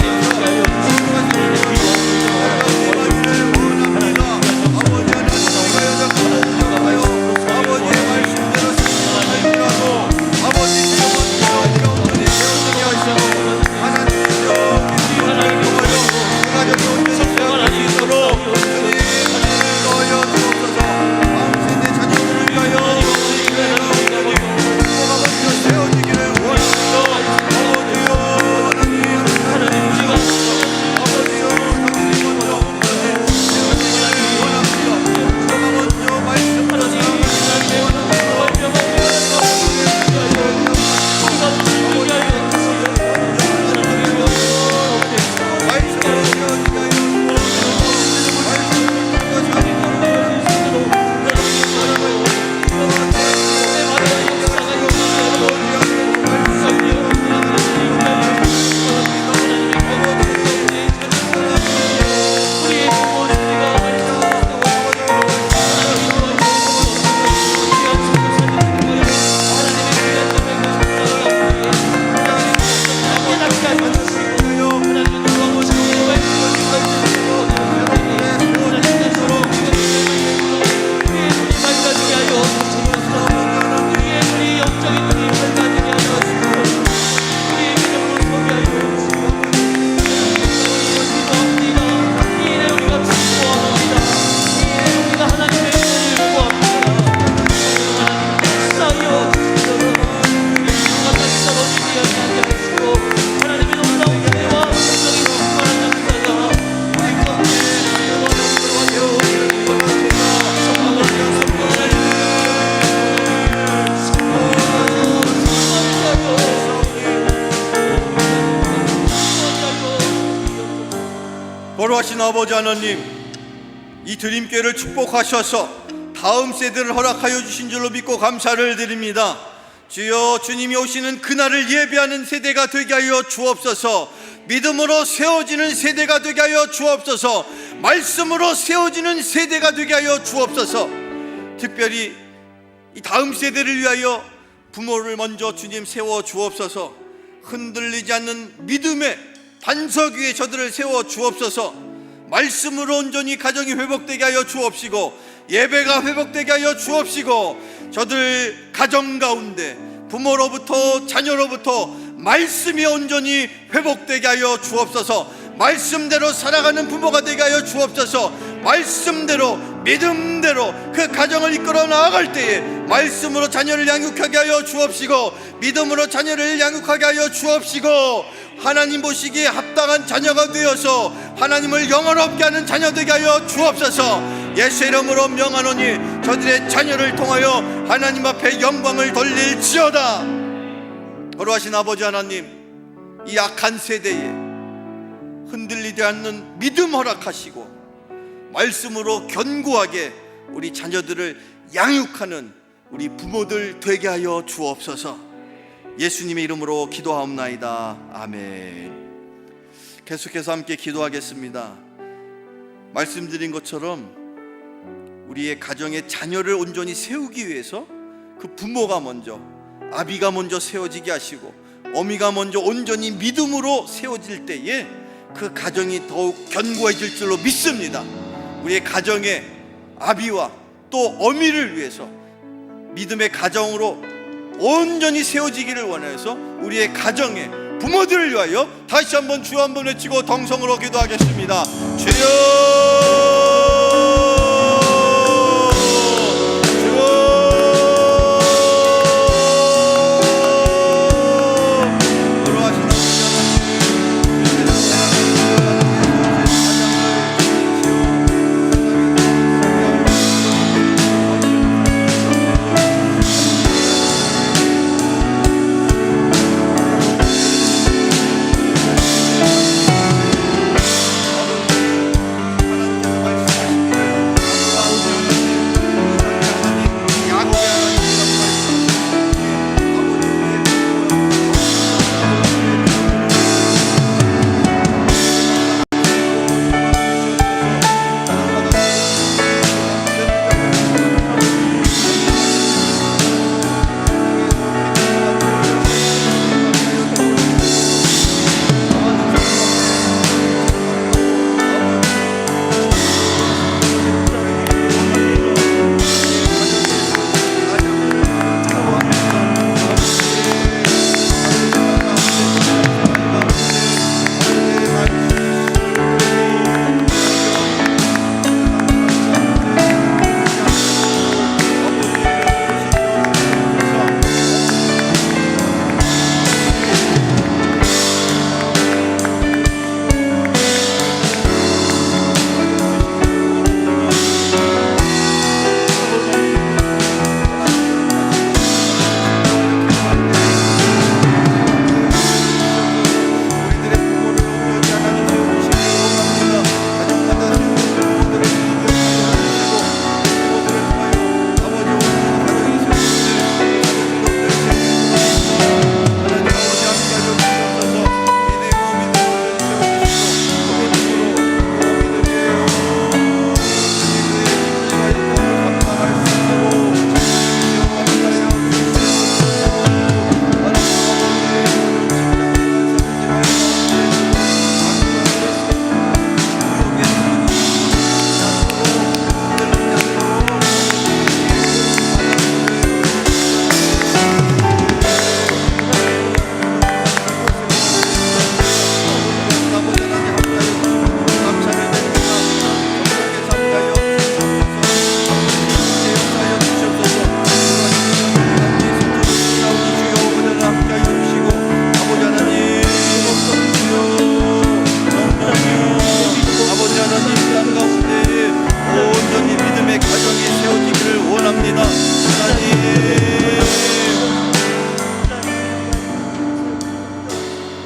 거룩하신 아버지 하나님, 이 드림교회를 축복하셔서 다음 세대를 허락하여 주신 줄로 믿고 감사를 드립니다. 주여, 주님이 오시는 그날을 예배하는 세대가 되게 하여 주옵소서. 믿음으로 세워지는 세대가 되게 하여 주옵소서. 말씀으로 세워지는 세대가 되게 하여 주옵소서. 특별히 이 다음 세대를 위하여 부모를 먼저 주님 세워 주옵소서. 흔들리지 않는 믿음의 반석 위에 저들을 세워 주옵소서. 말씀으로 온전히 가정이 회복되게 하여 주옵시고, 예배가 회복되게 하여 주옵시고, 저들 가정 가운데 부모로부터 자녀로부터 말씀이 온전히 회복되게 하여 주옵소서. 말씀대로 살아가는 부모가 되게 하여 주옵소서. 말씀대로 믿음대로 그 가정을 이끌어 나아갈 때에 말씀으로 자녀를 양육하게 하여 주옵시고, 믿음으로 자녀를 양육하게 하여 주옵시고, 하나님 보시기에 합당한 자녀가 되어서 하나님을 영원롭게 하는 자녀 되게 하여 주옵소서. 예수 이름으로 명하노니 저들의 자녀를 통하여 하나님 앞에 영광을 돌릴지어다. 거룩하신 아버지 하나님, 이 악한 세대에 흔들리지 않는 믿음 허락하시고, 말씀으로 견고하게 우리 자녀들을 양육하는 우리 부모들 되게 하여 주옵소서. 예수님의 이름으로 기도하옵나이다. 아멘. 계속해서 함께 기도하겠습니다. 말씀드린 것처럼 우리의 가정의 자녀를 온전히 세우기 위해서 그 부모가 먼저, 아비가 먼저 세워지게 하시고, 어미가 먼저 온전히 믿음으로 세워질 때에 그 가정이 더욱 견고해질 줄로 믿습니다. 우리의 가정의 아비와 또 어미를 위해서 믿음의 가정으로 온전히 세워지기를 원해서 우리의 가정의 부모들을 위하여 다시 한번 주 한번 외치고 동성으로 기도하겠습니다. 주여,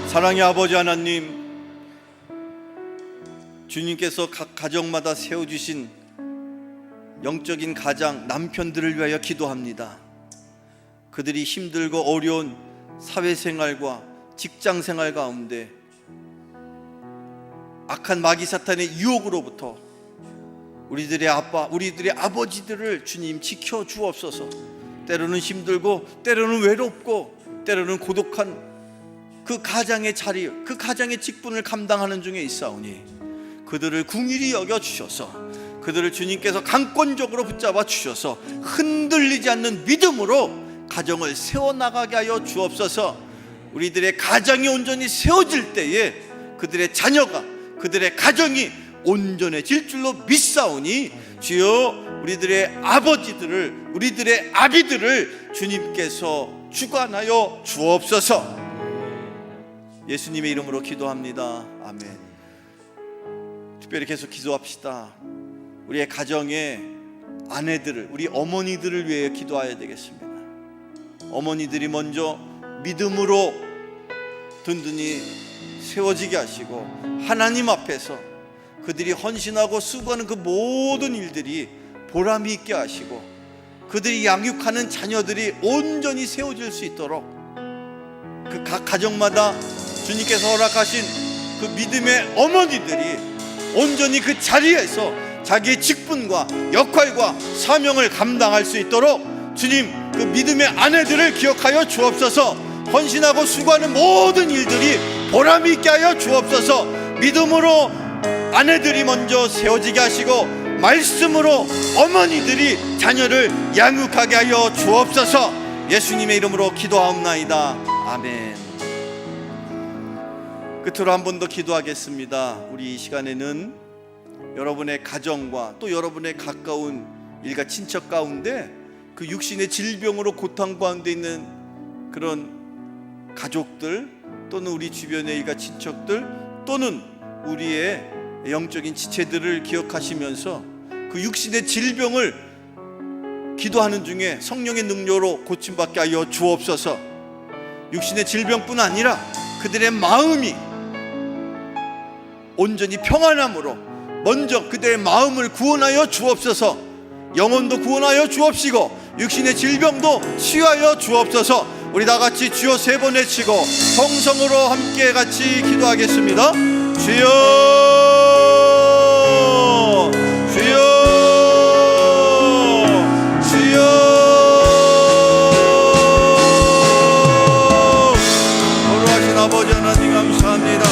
사랑의 아버지 하나님, 주님께서 각 가정마다 세워주신 영적인 가장 남편들을 위하여 기도합니다. 그들이 힘들고 어려운 사회생활과 직장생활 가운데 악한 마귀 사탄의 유혹으로부터 우리들의 아빠, 우리들의 아버지들을 주님 지켜 주옵소서. 때로는 힘들고 때로는 외롭고 때로는 고독한 그 가장의 자리, 그 가장의 직분을 감당하는 중에 있사오니 그들을 궁일이 여겨 주셔서 그들을 주님께서 강권적으로 붙잡아 주셔서 흔들리지 않는 믿음으로 가정을 세워나가게 하여 주옵소서. 우리들의 가정이 온전히 세워질 때에 그들의 자녀가, 그들의 가정이 온전해질 줄로 믿사오니 주여 우리들의 아버지들을, 우리들의 아비들을 주님께서 주관하여 주옵소서. 예수님의 이름으로 기도합니다. 아멘. 특별히 계속 기도합시다. 우리의 가정의 아내들을, 우리 어머니들을 위해 기도해야 되겠습니다. 어머니들이 먼저 믿음으로 든든히 세워지게 하시고 하나님 앞에서 그들이 헌신하고 수고하는 그 모든 일들이 보람이 있게 하시고 그들이 양육하는 자녀들이 온전히 세워질 수 있도록 그 각 가정마다 주님께서 허락하신 그 믿음의 어머니들이 온전히 그 자리에서 자기의 직분과 역할과 사명을 감당할 수 있도록 주님 그 믿음의 아내들을 기억하여 주옵소서. 헌신하고 수고하는 모든 일들이 보람이 있게 하여 주옵소서. 믿음으로 아내들이 먼저 세워지게 하시고 말씀으로 어머니들이 자녀를 양육하게 하여 주옵소서. 예수님의 이름으로 기도하옵나이다. 아멘. 끝으로 한 번 더 기도하겠습니다. 우리 이 시간에는 여러분의 가정과 또 여러분의 가까운 일가 친척 가운데 그 육신의 질병으로 고통 가운데 있는 그런 가족들 또는 우리 주변의 일가 친척들 또는 우리의 영적인 지체들을 기억하시면서 그 육신의 질병을 기도하는 중에 성령의 능력으로 고침받게 하여 주옵소서. 육신의 질병뿐 아니라 그들의 마음이 온전히 평안함으로 먼저 그들의 마음을 구원하여 주옵소서. 영혼도 구원하여 주옵시고 육신의 질병도 치유하여 주옵소서. 우리 다같이 주여 3번 외치고 성성으로 함께 같이 기도하겠습니다. 주여 주여 주여. 거룩하신 아버지 하나님 감사합니다.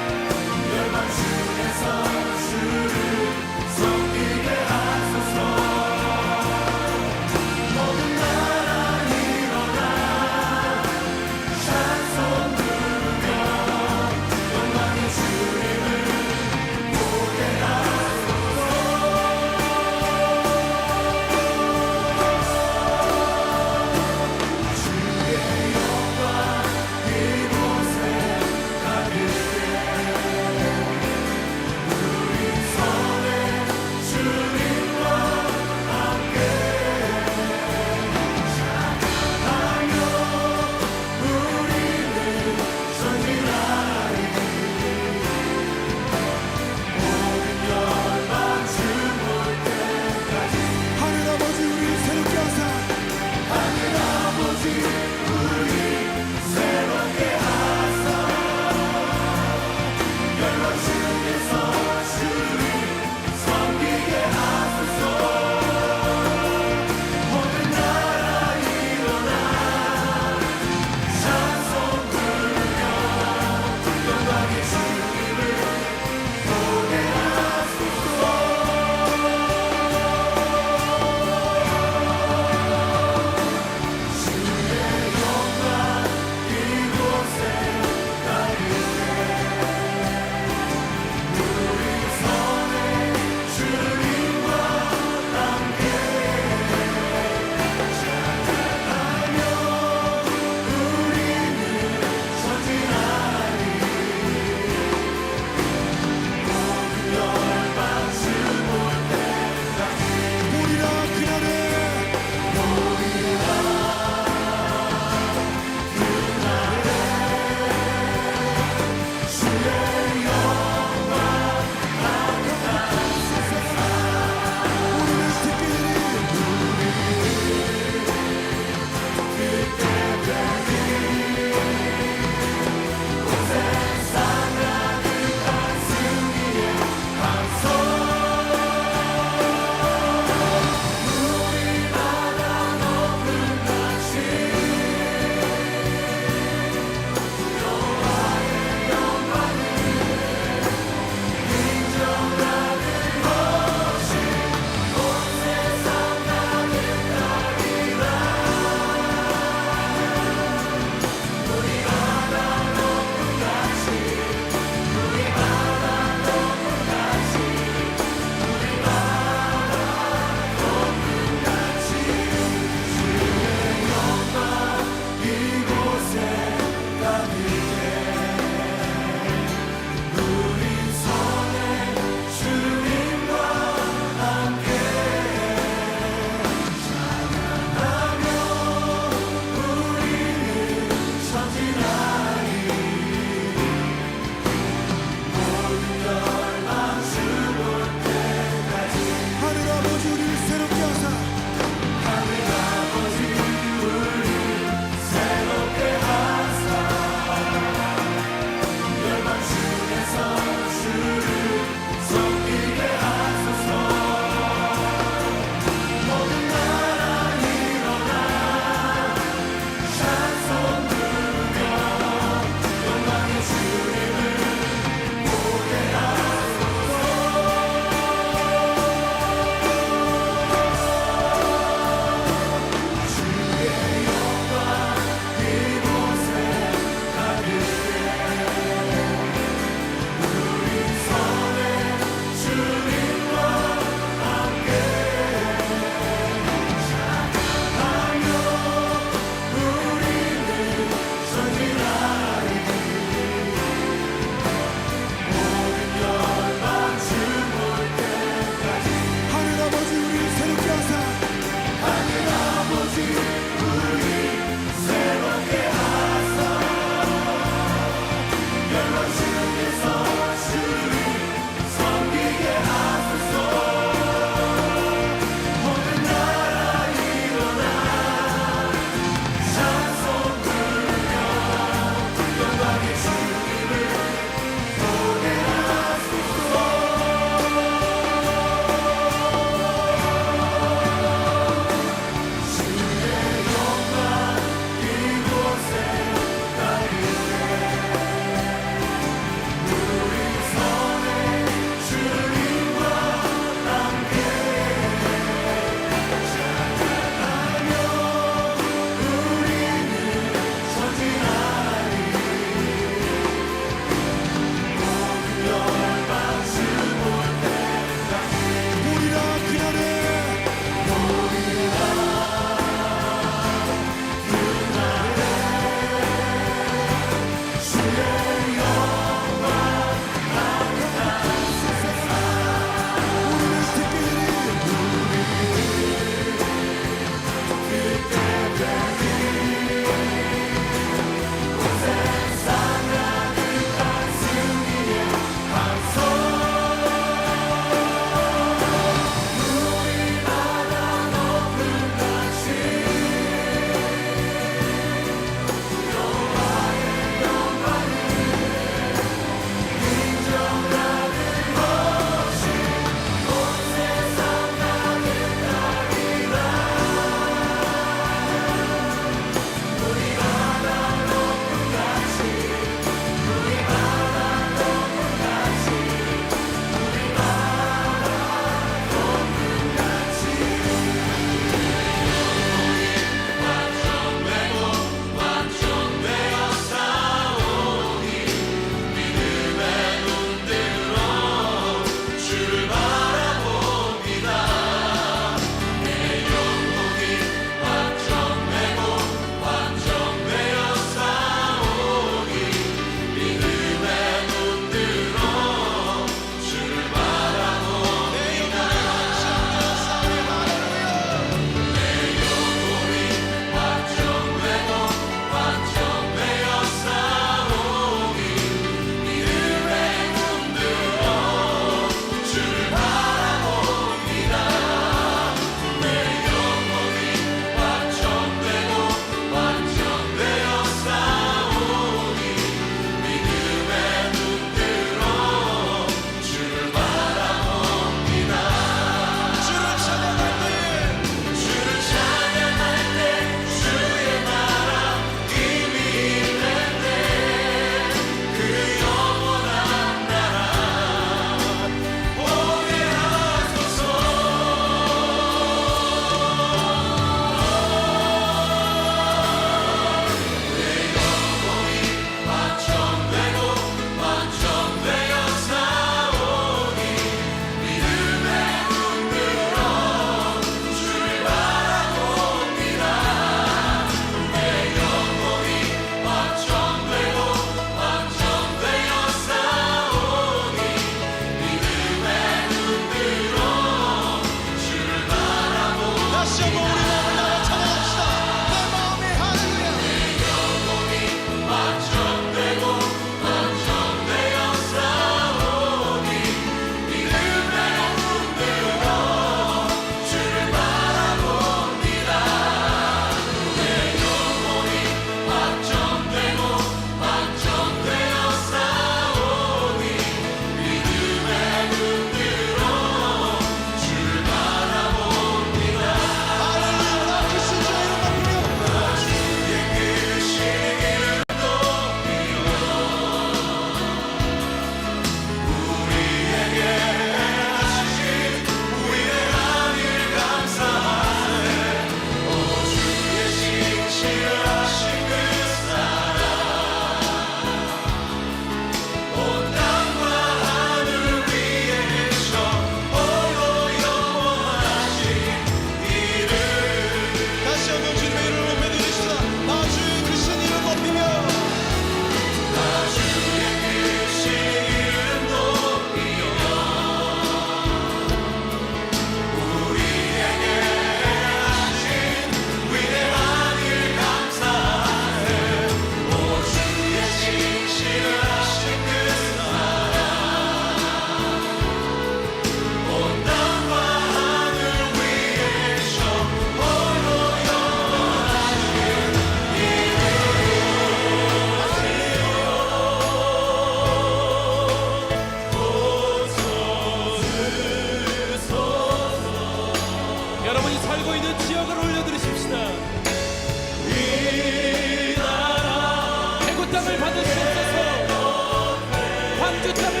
주님을